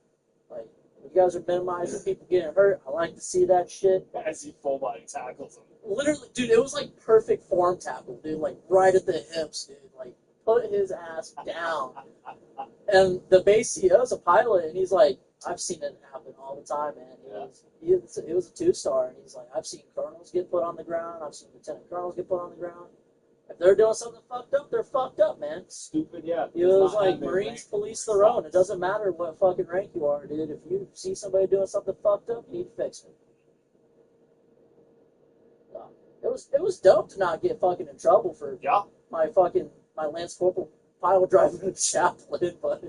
Like, you guys are minimizing people getting hurt. I like to see that shit. As he full body tackles him. Literally, dude, it was like perfect form tackle, dude. Like right at the hips, dude. Like put his ass down. And the base CO's a pilot, and he's like, I've seen it happen all the time, man. It was a 2-star, and he's like, I've seen colonels get put on the ground. I've seen lieutenant colonels get put on the ground. If they're doing something fucked up, they're fucked up, man. Stupid, yeah. It was like Marines police their own. It doesn't matter what fucking rank you are, dude. If you see somebody doing something fucked up, you need to fix it. It was dope to not get fucking in trouble for my Lance Corporal pile driving a chaplain, but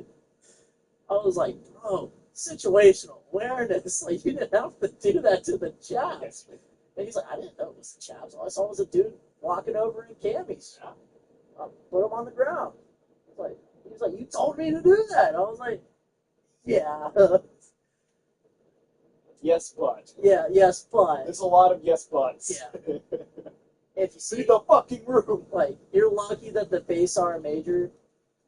I was like, bro, situational awareness. Like, you didn't have to do that to the chaps. And he's like, I didn't know it was the chaps. All I saw was a dude walking over in camis. I put him on the ground. He was like, you told me to do that. I was like, yeah. Yes, but. Yeah, yes, but. There's a lot of yes, buts. Yeah. If you see the fucking room. Like, you're lucky that the base sergeant major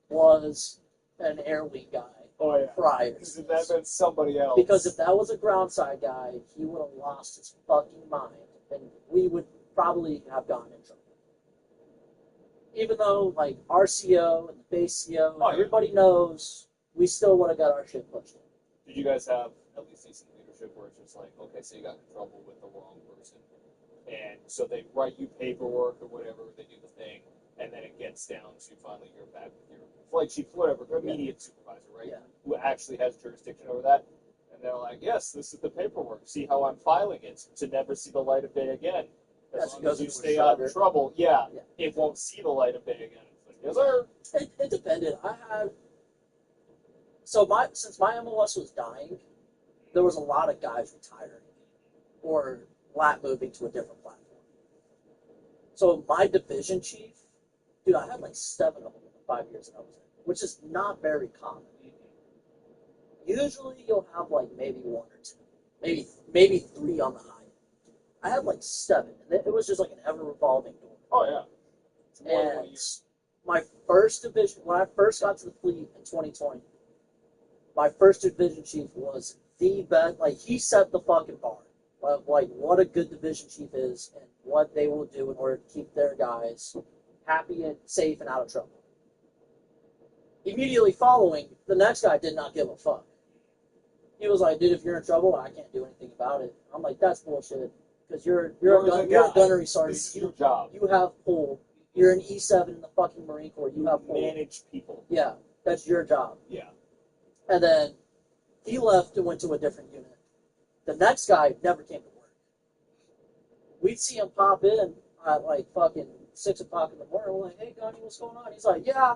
was an air wing guy. Oh, yeah. Prior. Because if that meant somebody else. Because if that was a ground side guy, he would have lost his fucking mind, and we would probably have gotten in trouble. Even though, like, RCO and the base CO, everybody knows, we still would have got our shit pushed in. Did you guys have at least decent leadership where it's just like, okay, so you got in trouble with the wrong person, and so they write you paperwork or whatever, they do the thing, and then it gets down to finally you're back with your flight chief, whatever, immediate supervisor, right? Yeah. Who actually has jurisdiction over that. And they're like, yes, this is the paperwork. See how I'm filing it to never see the light of day again. As long as you stay out of trouble, it won't see the light of day again. It's like, yes, sir. It depended. I had... since my MOS was dying, there was a lot of guys retiring or lat moving to a different platform. So my division chief, dude, I had like 7 of them in the 5 years that I was in, which is not very common. Usually you'll have like maybe 1 or 2, maybe 3 on the high. I had like 7, and it was just like an ever-revolving door. Oh, yeah. And my first division, when I first got to the fleet in 2020, my first division chief was the best. Like, he set the fucking bar of like what a good division chief is and what they will do in order to keep their guys happy and safe and out of trouble. Immediately following, the next guy did not give a fuck. He was like, dude, if you're in trouble, I can't do anything about it. I'm like, that's bullshit. Because you're a gunnery sergeant. This is your job. You have pull. You're an E7 in the fucking Marine Corps. You have pull. Manage people. Yeah, that's your job. Yeah. And then he left and went to a different unit. The next guy never came to work. We'd see him pop in at like fucking 6 o'clock in the morning. We're like, hey, Gunny, what's going on? He's like, yeah,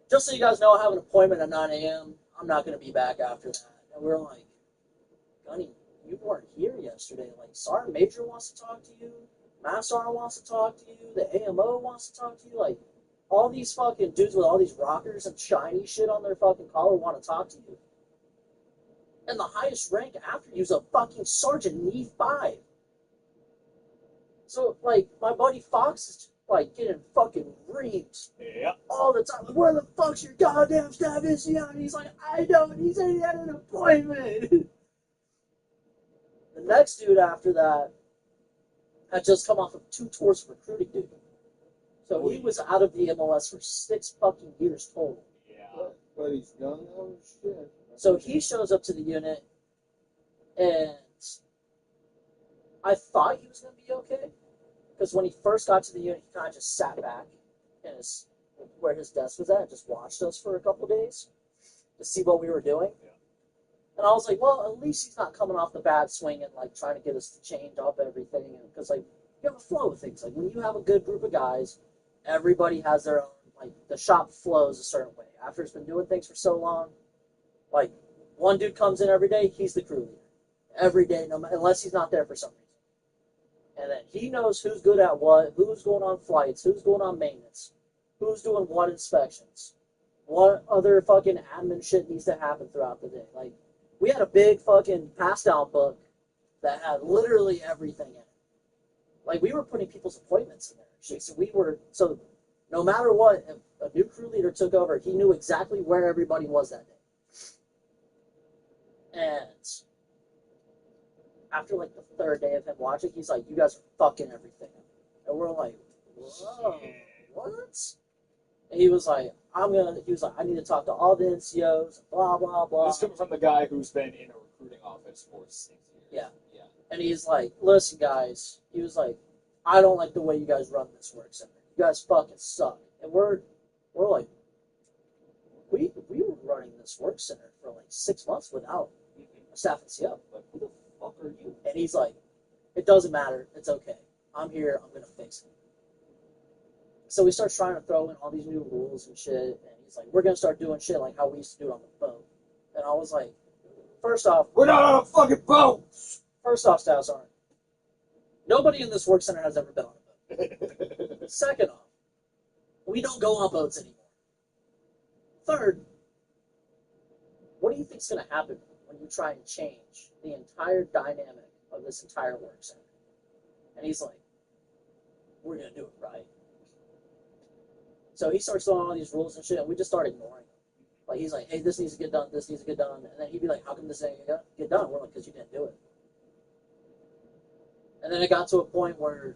just so you guys know, I have an appointment at 9 a.m. I'm not going to be back after that. And we're like, Gunny, you weren't here yesterday. Like, Sergeant Major wants to talk to you. Master Sergeant wants to talk to you. The AMO wants to talk to you. Like, all these fucking dudes with all these rockers and shiny shit on their fucking collar want to talk to you. And the highest rank after you is a fucking Sergeant Knee 5. So, like, my buddy Fox is, like, getting fucking reamed all the time. Like, where the fuck's your goddamn staff is? And he's like, I don't. He said he had an appointment. The next dude after that had just come off of 2 tours of recruiting duty. So he was out of the MOS for 6 fucking years total. Yeah. But he's young as shit. So he shows up to the unit, and I thought he was going to be okay. Because when he first got to the unit, he kind of just sat back in where his desk was at and just watched us for a couple days to see what we were doing. Yeah. And I was like, well, at least he's not coming off the bat swing and like trying to get us to change up everything. Because like you have a flow of things. Like when you have a good group of guys, everybody has their own. Like the shop flows a certain way. After it's been doing things for so long, like one dude comes in every day, he's the crew leader every day, unless he's not there for some reason. And then he knows who's good at what, who's going on flights, who's going on maintenance, who's doing what inspections, what other fucking admin shit needs to happen throughout the day. Like, we had a big fucking pass-down book that had literally everything in it. Like, we were putting people's appointments in there. So no matter what, if a new crew leader took over, he knew exactly where everybody was that day. And after like the 3rd day of him watching, he's like, you guys are fucking everything up. And we're like, whoa, what? And he was like, I need to talk to all the NCOs, blah, blah, blah. This comes from the guy who's been in a recruiting office for 6 years. Yeah. And he's like, listen, guys, he was like, I don't like the way you guys run this work center. You guys fucking suck. And we're like, we were running this work center for like 6 months without a staff NCO. Like, who the fuck are you? And he's like, it doesn't matter. It's okay. I'm here. I'm going to fix it. So we start trying to throw in all these new rules and shit. And he's like, we're going to start doing shit like how we used to do it on the boat. And I was like, first off, we're not on a fucking boat. First off, Staff Sergeant, nobody in this work center has ever been on a boat. Second off, we don't go on boats anymore. Third, what do you think's going to happen when you try and change the entire dynamic of this entire work center? And he's like, we're going to do it right. So he starts throwing all these rules and shit, and we just start ignoring him. Like, he's like, hey, this needs to get done, this needs to get done. And then he'd be like, how come this ain't get done? We're like, because you didn't do it. And then it got to a point where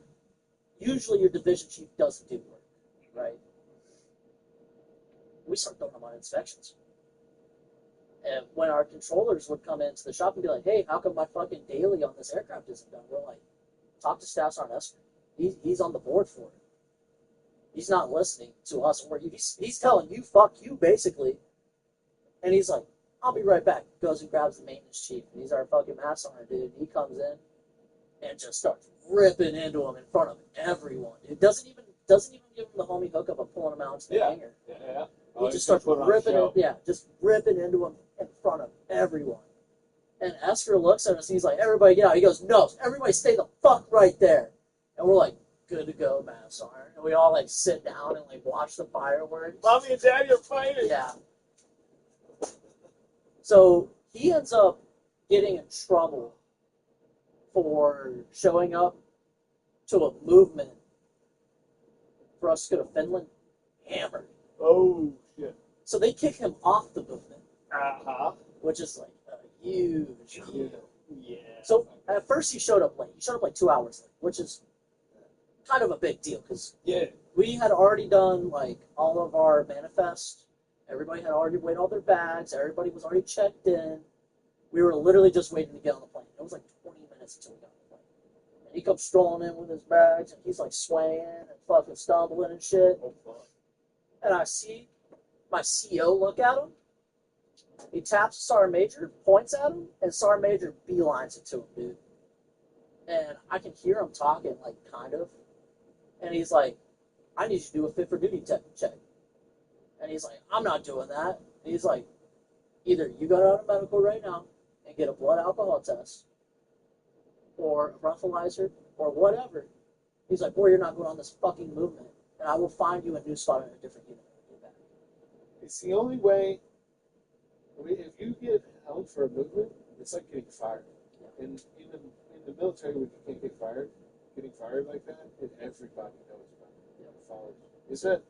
usually your division chief doesn't do work, right? We start throwing them on inspections. And when our controllers would come into the shop and be like, hey, how come my fucking daily on this aircraft isn't done? We're like, talk to Staff Sergeant Esper. He's on the board for it. He's not listening to us. Or he's telling you, fuck you, basically. And he's like, I'll be right back. Goes and grabs the maintenance chief. And he's our fucking mass hunter, dude. He comes in and just starts ripping into him in front of everyone, dude. Doesn't even give him the homie hookup of pulling him out to the hangar. Yeah. He just starts ripping just ripping into him in front of everyone. And Esther looks at us and he's like, everybody get out. He goes, no, everybody stay the fuck right there. And we're like, good to go, Mass Iron. And we all like sit down and like watch the fireworks. Mommy and Daddy are fighting. Yeah. So he ends up getting in trouble for showing up to a movement for us to go to Finland hammered. Oh, shit. So they kick him off the movement. Uh-huh. Which is like a huge deal. Yeah. So at first he showed up late. He showed up like 2 hours late, which is kind of a big deal because we had already done like all of our manifest. Everybody had already weighed all their bags. Everybody was already checked in. We were literally just waiting to get on the plane. It was like 20 minutes until we got on the plane. And he comes strolling in with his bags, and he's like swaying and fucking stumbling and shit. And I see my CO look at him. He taps Sergeant Major, points at him, and Sergeant Major beelines it to him, dude. And I can hear him talking, like, kind of. And he's like, I need you to do a fit for duty check. And he's like, I'm not doing that. And he's like, either you go out of medical right now and get a blood alcohol test, or a breathalyzer, or whatever. He's like, or you're not going on this fucking movement, and I will find you a new spot in a different unit. It's the only way. I mean, if you get held for a movement, it's like getting fired. And even in the military, when you can't get fired, getting fired like that, and everybody knows about it. Follows. Is that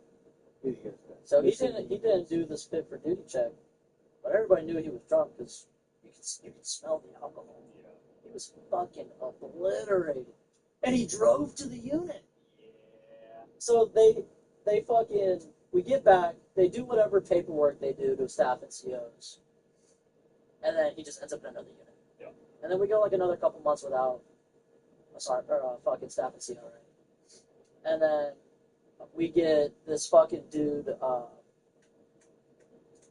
idiot? So he didn't do this fit for duty check, but everybody knew he was drunk because you could smell the alcohol. Yeah. He was fucking obliterated, and he drove to the unit. Yeah. So they fucking, we get back, they do whatever paperwork they do to staff and COs, and then he just ends up in another unit. Yeah. And then we go like another couple months without a fucking staff and CO, right? And then we get this fucking dude,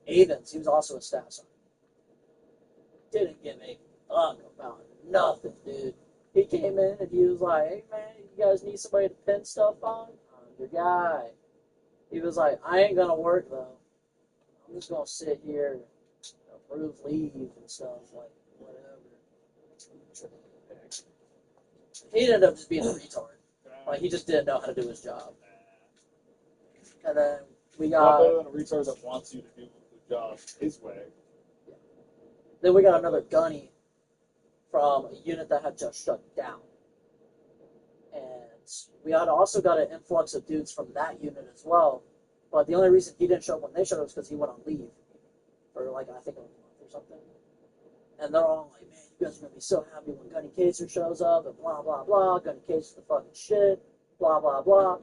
Avens. He was also a staff sergeant. Didn't give a fuck about nothing, dude. He came in and he was like, hey man, you guys need somebody to pin stuff on? I'm your guy. He was like, I ain't gonna work though. I'm just gonna sit here and approve leave and stuff, like whatever. He ended up just being a retard. Like he just didn't know how to do his job. And then we got better than a retard that wants you to do the job his way. Yeah. Then we got another gunny from a unit that had just shut down. And we had also got an influx of dudes from that unit as well. But the only reason he didn't show up when they showed up was because he went on leave for like, I think a month or something. And they're all like, man, you guys are going to be so happy when Gunny Kaser shows up and blah, blah, blah. Gunny Kaser's the fucking shit, blah, blah, blah.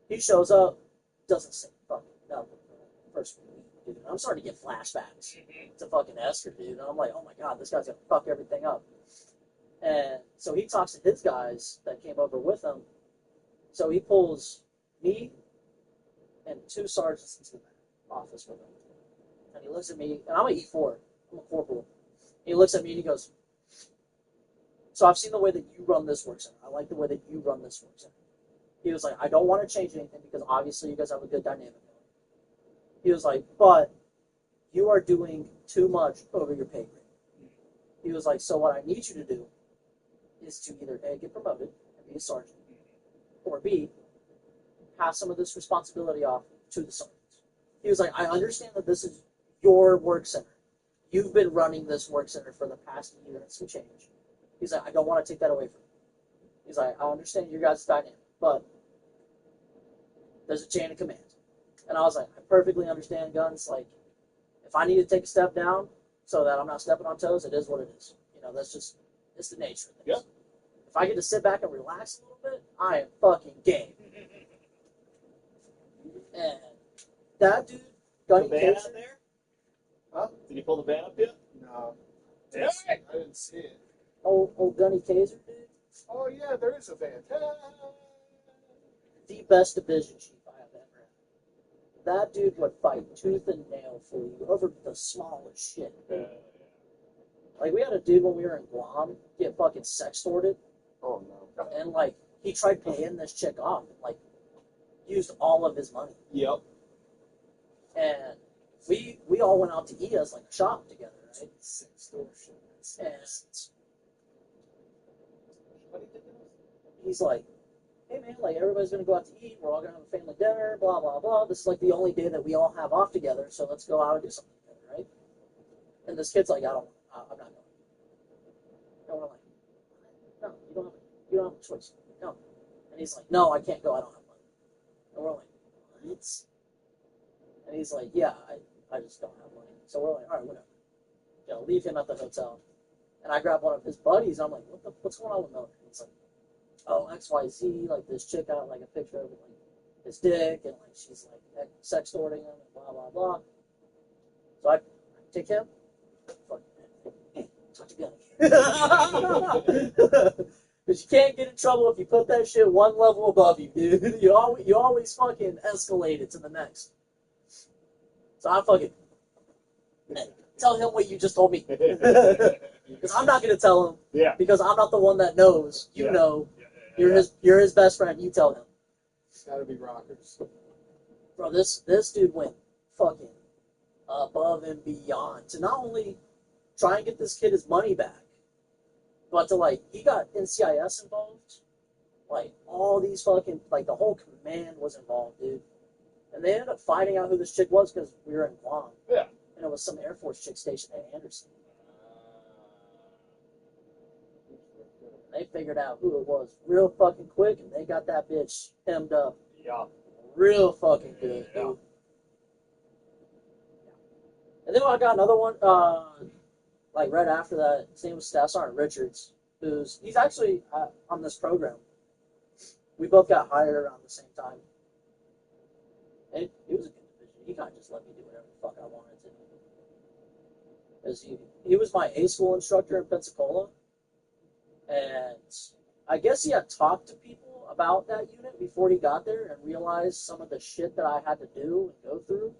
He shows up, doesn't say fucking nothing for the first week, dude. I'm starting to get flashbacks to fucking Esther, dude. And I'm like, oh my god, this guy's going to fuck everything up. And so he talks to his guys that came over with him. So he pulls me and two sergeants into the office with him. And he looks at me, and I'm an E4. I'm a corporal. He looks at me and he goes, so I've seen the way that you run this work center. I like the way that you run this work center. He was like, I don't want to change anything because obviously you guys have a good dynamic. He was like, but you are doing too much over your pay grade. He was like, so what I need you to do is to either A, get promoted and be a sergeant, or B, pass some of this responsibility off to the sergeants. He was like, I understand that this is your work center. you've been running this work center for the past year and some change. He's like, I don't want to take that away from you. He's like, I understand your guys' dynamic, but there's a chain of command. And I was like, I perfectly understand, Guns. Like, if I need to take a step down so that I'm not stepping on toes, it is what it is. You know, that's just, it's the nature of things. Yep. If I get to sit back and relax a little bit, I am fucking game. And that dude, Gunny The van Kaiser, out there? Huh? Did you pull the van up yet? No. Damn it! I didn't see it. old Gunny Kaiser, dude, Oh, yeah, there is a van. the best division chief I have ever had. That dude would fight tooth and nail for you over the smallest shit. Like, we had a dude when we were in Guam get fucking sextorted. Oh, no. And, like, he tried paying this chick off and, like, used all of his money. Yep. And we all went out to eat as, like, a shop together, right? Sextortion. And he's like, hey, man, like, everybody's going to go out to eat. We're all going to have a family dinner, blah, blah, blah. This is, like, the only day that we all have off together, so let's go out and do something together, right? And this kid's like, I'm not going. And we're like, no, you don't have a choice. No. And he's like, no, I can't go. I don't have money. And we're like, what? And he's like, yeah, I just don't have money. So we're like, all right, whatever. You know, leave him at the hotel. And I grab one of his buddies. And I'm like, what's going on with Miller? And he's like, oh, XYZ. Like, this chick got like a picture of like his dick, and like she's like sextorting him, and blah blah blah. So I take him. Fuck, touch a gun. Because you can't get in trouble if you put that shit one level above you, dude. You always fucking escalate it to the next. So I fucking tell him what you just told me. Because I'm not gonna tell him. Yeah. Because I'm not the one that knows. You know. You're his best friend. You tell him. It's gotta be rockers. Bro, this dude went fucking above and beyond to not only try and get this kid his money back, but to, like, he got NCIS involved. Like, all these fucking, like, the whole command was involved, dude. And they ended up finding out who this chick was because we were in Guam. Yeah. And it was some Air Force chick stationed at Anderson. They figured out who it was real fucking quick, and they got that bitch hemmed up. Yeah. Real fucking good, dude. And then I got another one, like right after that. His name was Staff Sergeant Richards, he's actually on this program. We both got hired around the same time. And it was a good division. He kind of just let me do whatever the fuck I wanted to. Because he was my A school instructor in Pensacola. And I guess he had talked to people about that unit before he got there and realized some of the shit that I had to do and go through.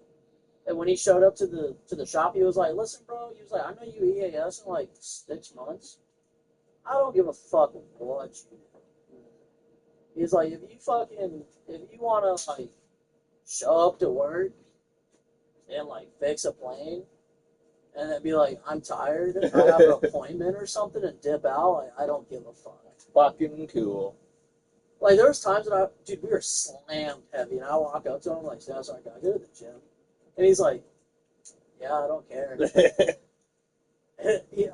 And when he showed up to the shop, he was like, listen, bro, he was like, I know you EAS in like 6 months. I don't give a fuck what you do. He's like, if you want to, like, show up to work and, like, fix a plane and then be like, I'm tired, I have an appointment or something and dip out, like, I don't give a fuck. Fucking cool. Like, there was times that we were slammed heavy, and I walk up to him, like, so I was like, I go to the gym. And he's like, yeah, I don't care.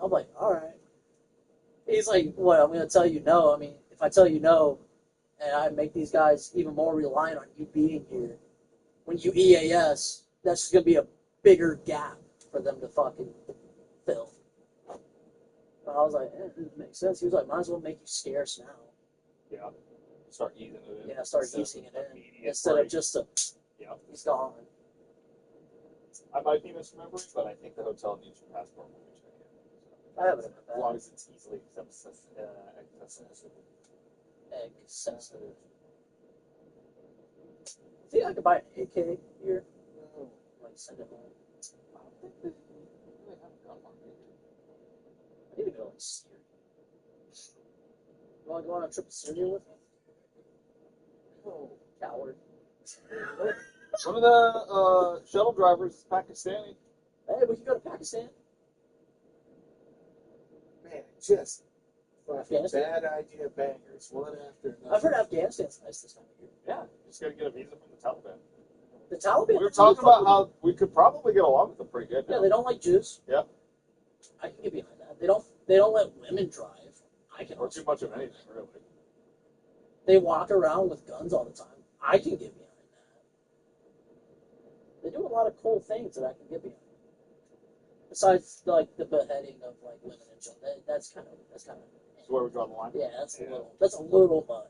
I'm like, all right. He's like, what, I'm going to tell you no. I mean, if I tell you no, and I make these guys even more reliant on you being here, when you EAS, that's just going to be a bigger gap for them to fucking fill. And I was like, it makes sense. He was like, might as well make you scarce now. Yeah. Start easing it in. Yeah, start easing it in. Instead of just he's gone. I might be misremembering, but I think the hotel needs your passport when we check in. I haven't. As long as it's easily accessible. Accessible. I think I could buy an AK here. Like, send it home. I need to go to, like, Syria. You want to go on a trip to Syria with me? Oh, coward. One of the shuttle drivers is Pakistani. Hey, we can go to Pakistan. Man, just Afghanistan? bad idea bangers, one after another. I've heard Afghanistan's nice this time of year. Yeah, just got to get a visa from the Taliban. The Taliban? We were talking about how we could probably get along with them pretty good now. Yeah, they don't like Jews. Yeah. I can get behind that. They don't let women drive. I can. Or too much of anything, really. They walk around with guns all the time. I can get behind that. They do a lot of cool things that I can get behind. Besides, like the beheading of like women and children, that's kind of. That's where we draw the line. Yeah, that's a little much.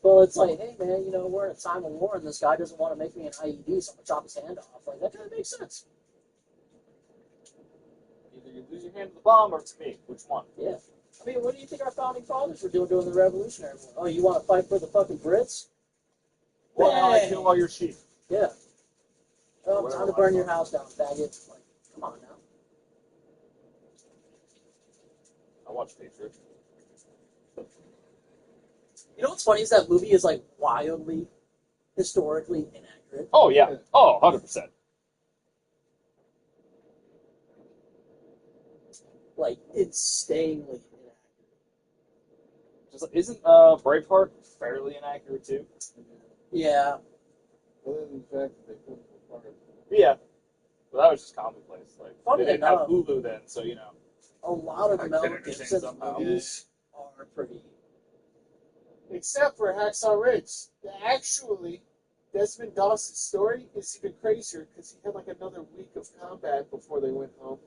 Well, it's like, hey man, you know, we're in a time of war, and this guy doesn't want to make me an IED, so I'm gonna chop his hand off. Like that kind of makes sense. Either you lose your hand to the bomb or to me. Which one? Yeah. I mean, what do you think our founding fathers were doing during the Revolutionary War? Oh, you want to fight for the fucking Brits? Well, I kill all your sheep. Yeah. Oh, time to burn your house down, faggot. Like, come on now. I watch Patriot. You know what's funny is that movie is like wildly, historically inaccurate. Oh yeah. Oh, 100%. Like insanely inaccurate. Just isn't Braveheart fairly inaccurate too? Yeah. Other than the fact that they couldn't require. Yeah. But that was just commonplace. Like Funny they didn't enough, have Hulu then, so you know. A lot of I Mel can understand Gibson's somehow. movies are pretty. Except for Hacksaw Ridge. Actually, Desmond Doss's story is even crazier because he had like another week of combat before they went home.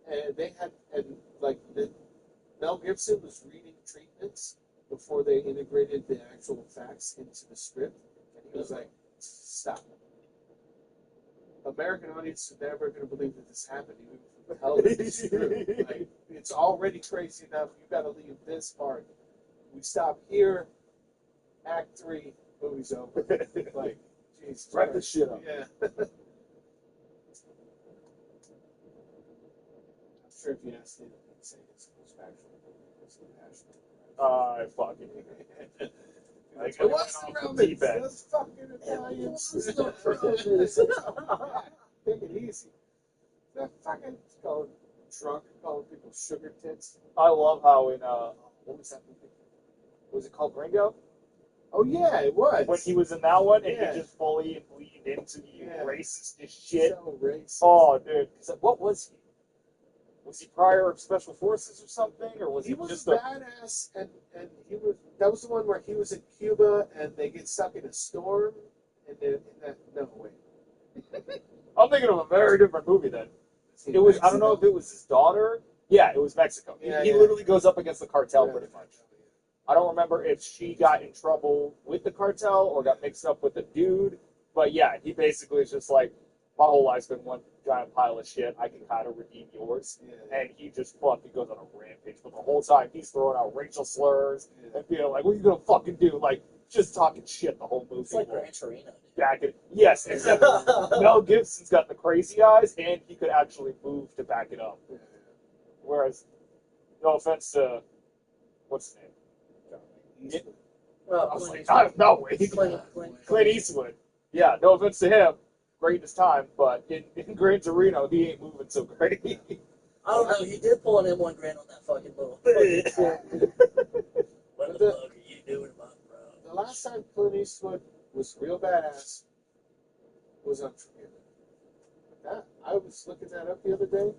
And they had, Mel Gibson was reading treatments before they integrated the actual facts into the script. And he was like, stop. American audience is never going to believe that this happened, even if the hell it is true. Like, it's already crazy enough. You got to leave this part. We stop here. Act 3, movie's over. Like, jeez, Wrap this shit up. Yeah. I'm sure if you asked him, he'd say it's factual. It's passionate. I fucking. Like, it wasn't Romans. It was fucking Italians. Take it easy. That fucking calling drunk, calling people sugar tits. I love how in what was that movie? Was it called Gringo? Oh yeah, it was. When he was in that one, and Yeah. he just fully leaned into the Yeah. racist as shit. So racist. Oh, dude, 'cause what was he? Was he prior of special forces or something, or was he, was just a badass, and he was. That was the one where he was in Cuba, and they get stuck in a storm, and then no wait. I'm thinking of a very different movie then. It was. I don't know if it was his daughter. Yeah, it was Mexico. Yeah, he yeah. literally goes up against the cartel Yeah. pretty much. I don't remember if she got in trouble with the cartel or got mixed up with the dude, but yeah, he basically is just like, my whole life's been one giant pile of shit. I can kind of redeem yours, and he just fucking goes on a rampage. But the whole time he's throwing out racial slurs and being like, "What are you gonna fucking do?" Like just talking shit the whole movie. It's like Gran Torino. Back in, yes, except Mel Gibson's got the crazy eyes, and he could actually move to back it up. Whereas, no offense to what's his name. Well, I was like, no way. Clint Eastwood. Yeah, no offense to him. Great in his time, but in Gran Torino, he ain't moving so great. I don't know. He did pull an M1 Grand on that fucking little. What the fuck are you doing, my bro? The last time Clint Eastwood was real badass was Unforgiven. I was looking that up the other day.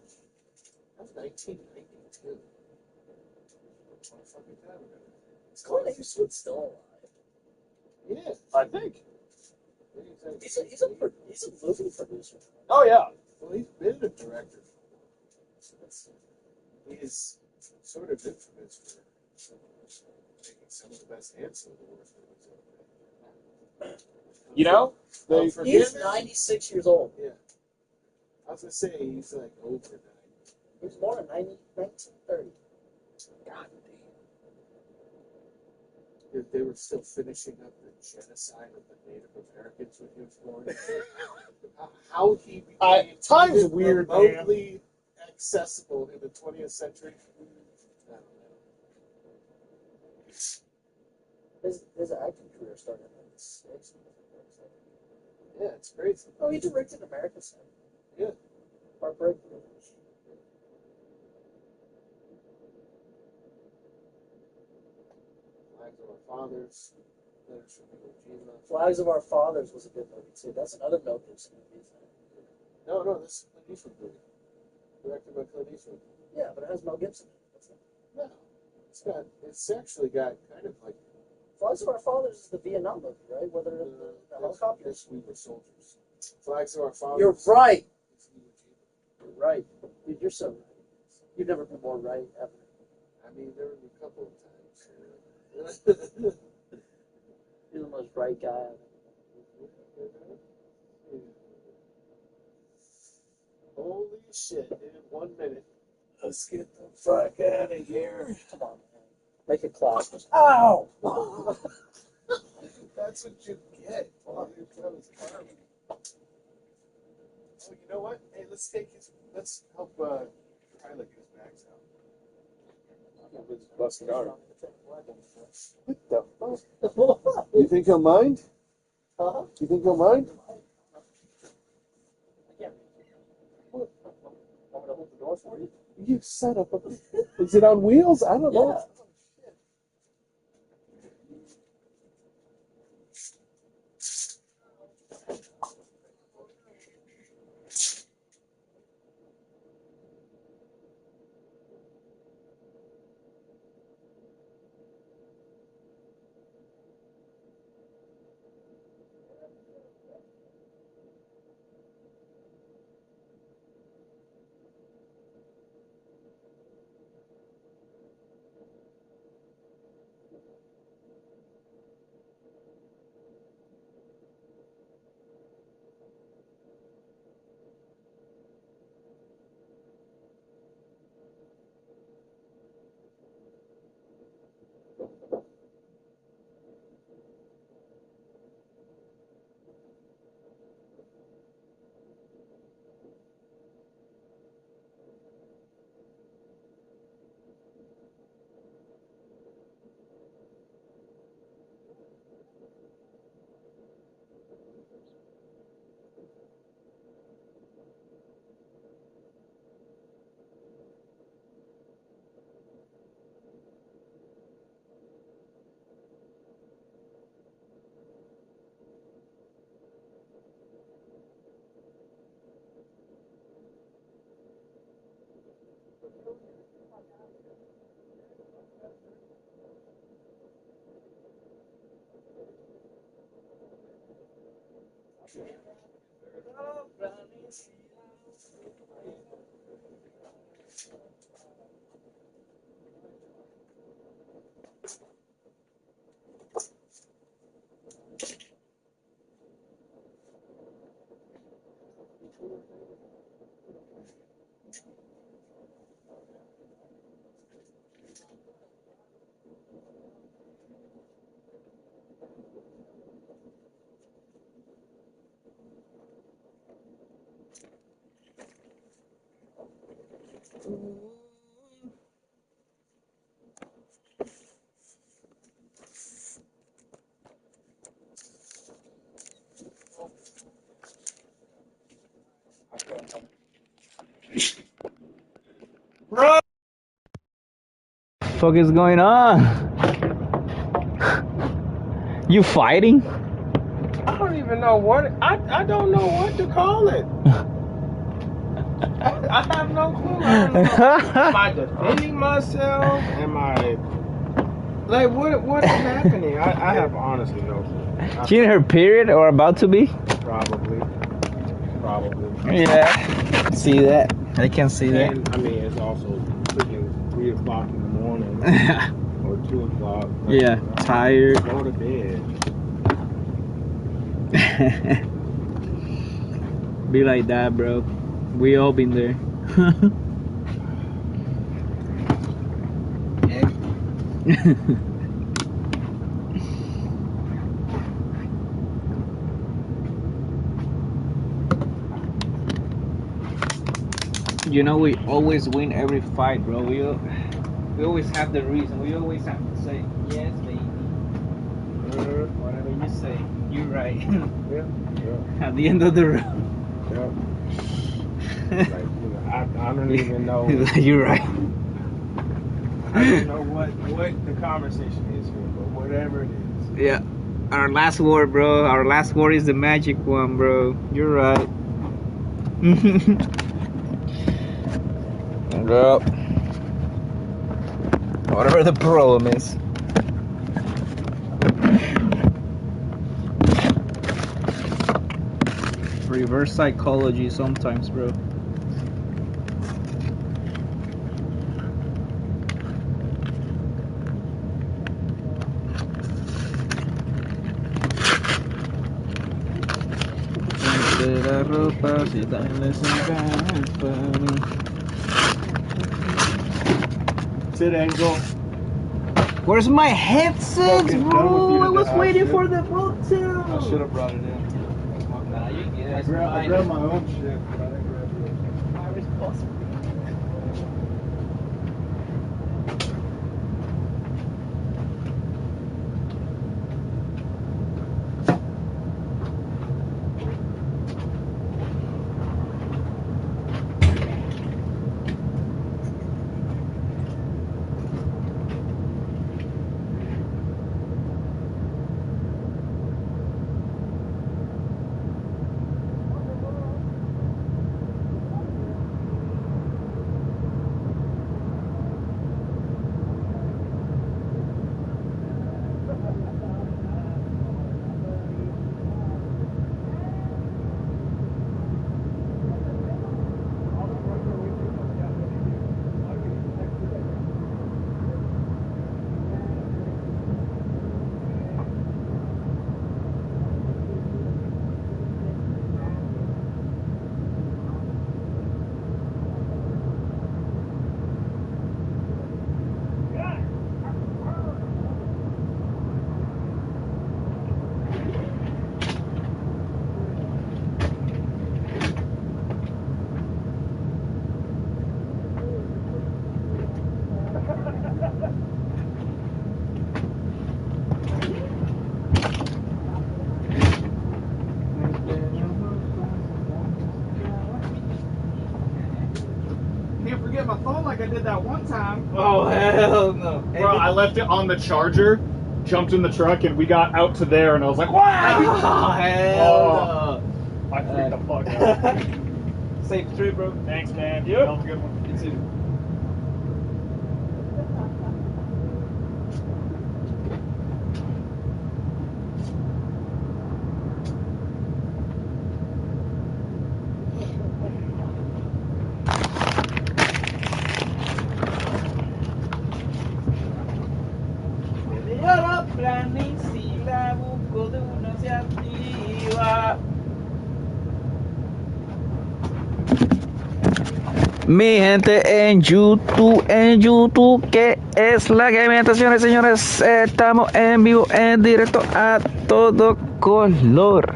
That was 1992. What the fuck is that about? Is Clint Eastwood still alive? Yeah, I think. He's a movie producer. Oh, yeah. Well, he's been a director. He's sort of infamous for making some of the best Hanson Awards movies. You know? He's 96 years old. Yeah. I was going to say, he's like over 90. He was born in 1930. God damn. They were still finishing up the genocide of the Native Americans when he was born. How he became time's weird, man. remotely accessible in the 20th century. I don't know. His acting career started in the 60s. Yeah, it's crazy. Oh, he directed American Son. Yeah. Heartbreak. Flags of Our Fathers. Letters from Iwo Jima. Flags of Our Fathers was a good movie too. That's another Mel Gibson movie, isn't it? No, this is Clint Eastwood movie. Directed by Clint Eastwood. Yeah, but it has Mel Gibson in it. That's it. No. It's actually got kind of like... Flags of Our Fathers is the Vietnam movie, right? Where they're in the helicopters. Yes, we were soldiers. Flags of Our Fathers. You're right. You're right. Dude, you're so right. You've never been more right, ever. I mean, there were a couple of times. You're the most right guy I've Holy shit, in 1 minute. Let's get the fuck out of here. Come on, man. Make it clap. Ow! That's what you get. Oh, you know what? Hey, let's help Tyler get his bags out. Let's bust it out. What the fuck? You think he'll mind? Uh-huh. You think he'll mind? Want me to hold the door for you? You son of a... Is it on wheels? I don't know. Bro! Fuck is going on? You fighting? I don't even know what... I don't know what to call it. I have no clue. I don't know. Am I defending myself? Am I... Like, what is happening? I have honestly no clue. She in her period or about to be? Probably. Yeah. See that? I can see that. And, I mean, it's also freaking 3 o'clock in the morning. Or 2 o'clock. Yeah, tired. Go to bed. Be like that, bro. We all been there. You know, we always win every fight, bro. We always have the reason. We always have to say, yes, baby. Whatever you say, you're right. Yeah. At the end of the road. Like, you know, I don't even know. You're right. I don't know what the conversation is here, but whatever it is. Yeah. Our last word, bro. Our last word is the magic one, bro. You're right. Well, whatever the problem is. Reverse psychology sometimes, bro. La ropa si también les encanta. Sit angle. Where's my headset, Fucking done bro? with you I was today. waiting I for the bluetooth. I should have brought it in. Nah, you get I it. grabbed my own shit, but I didn't grab yours. My responsibility. Can't forget my phone like I did that one time. Oh, hell no. Bro, I left it on the charger, jumped in the truck, and we got out to there, and I was like, wow! Oh, hell no. I freaked the fuck out. Safe trip, bro. Thanks, man. Yep. Have a good one. You too. Si la busco de una se activa. Mi gente en YouTube, que es la que hay, señores, estamos en vivo, en directo, a todo color.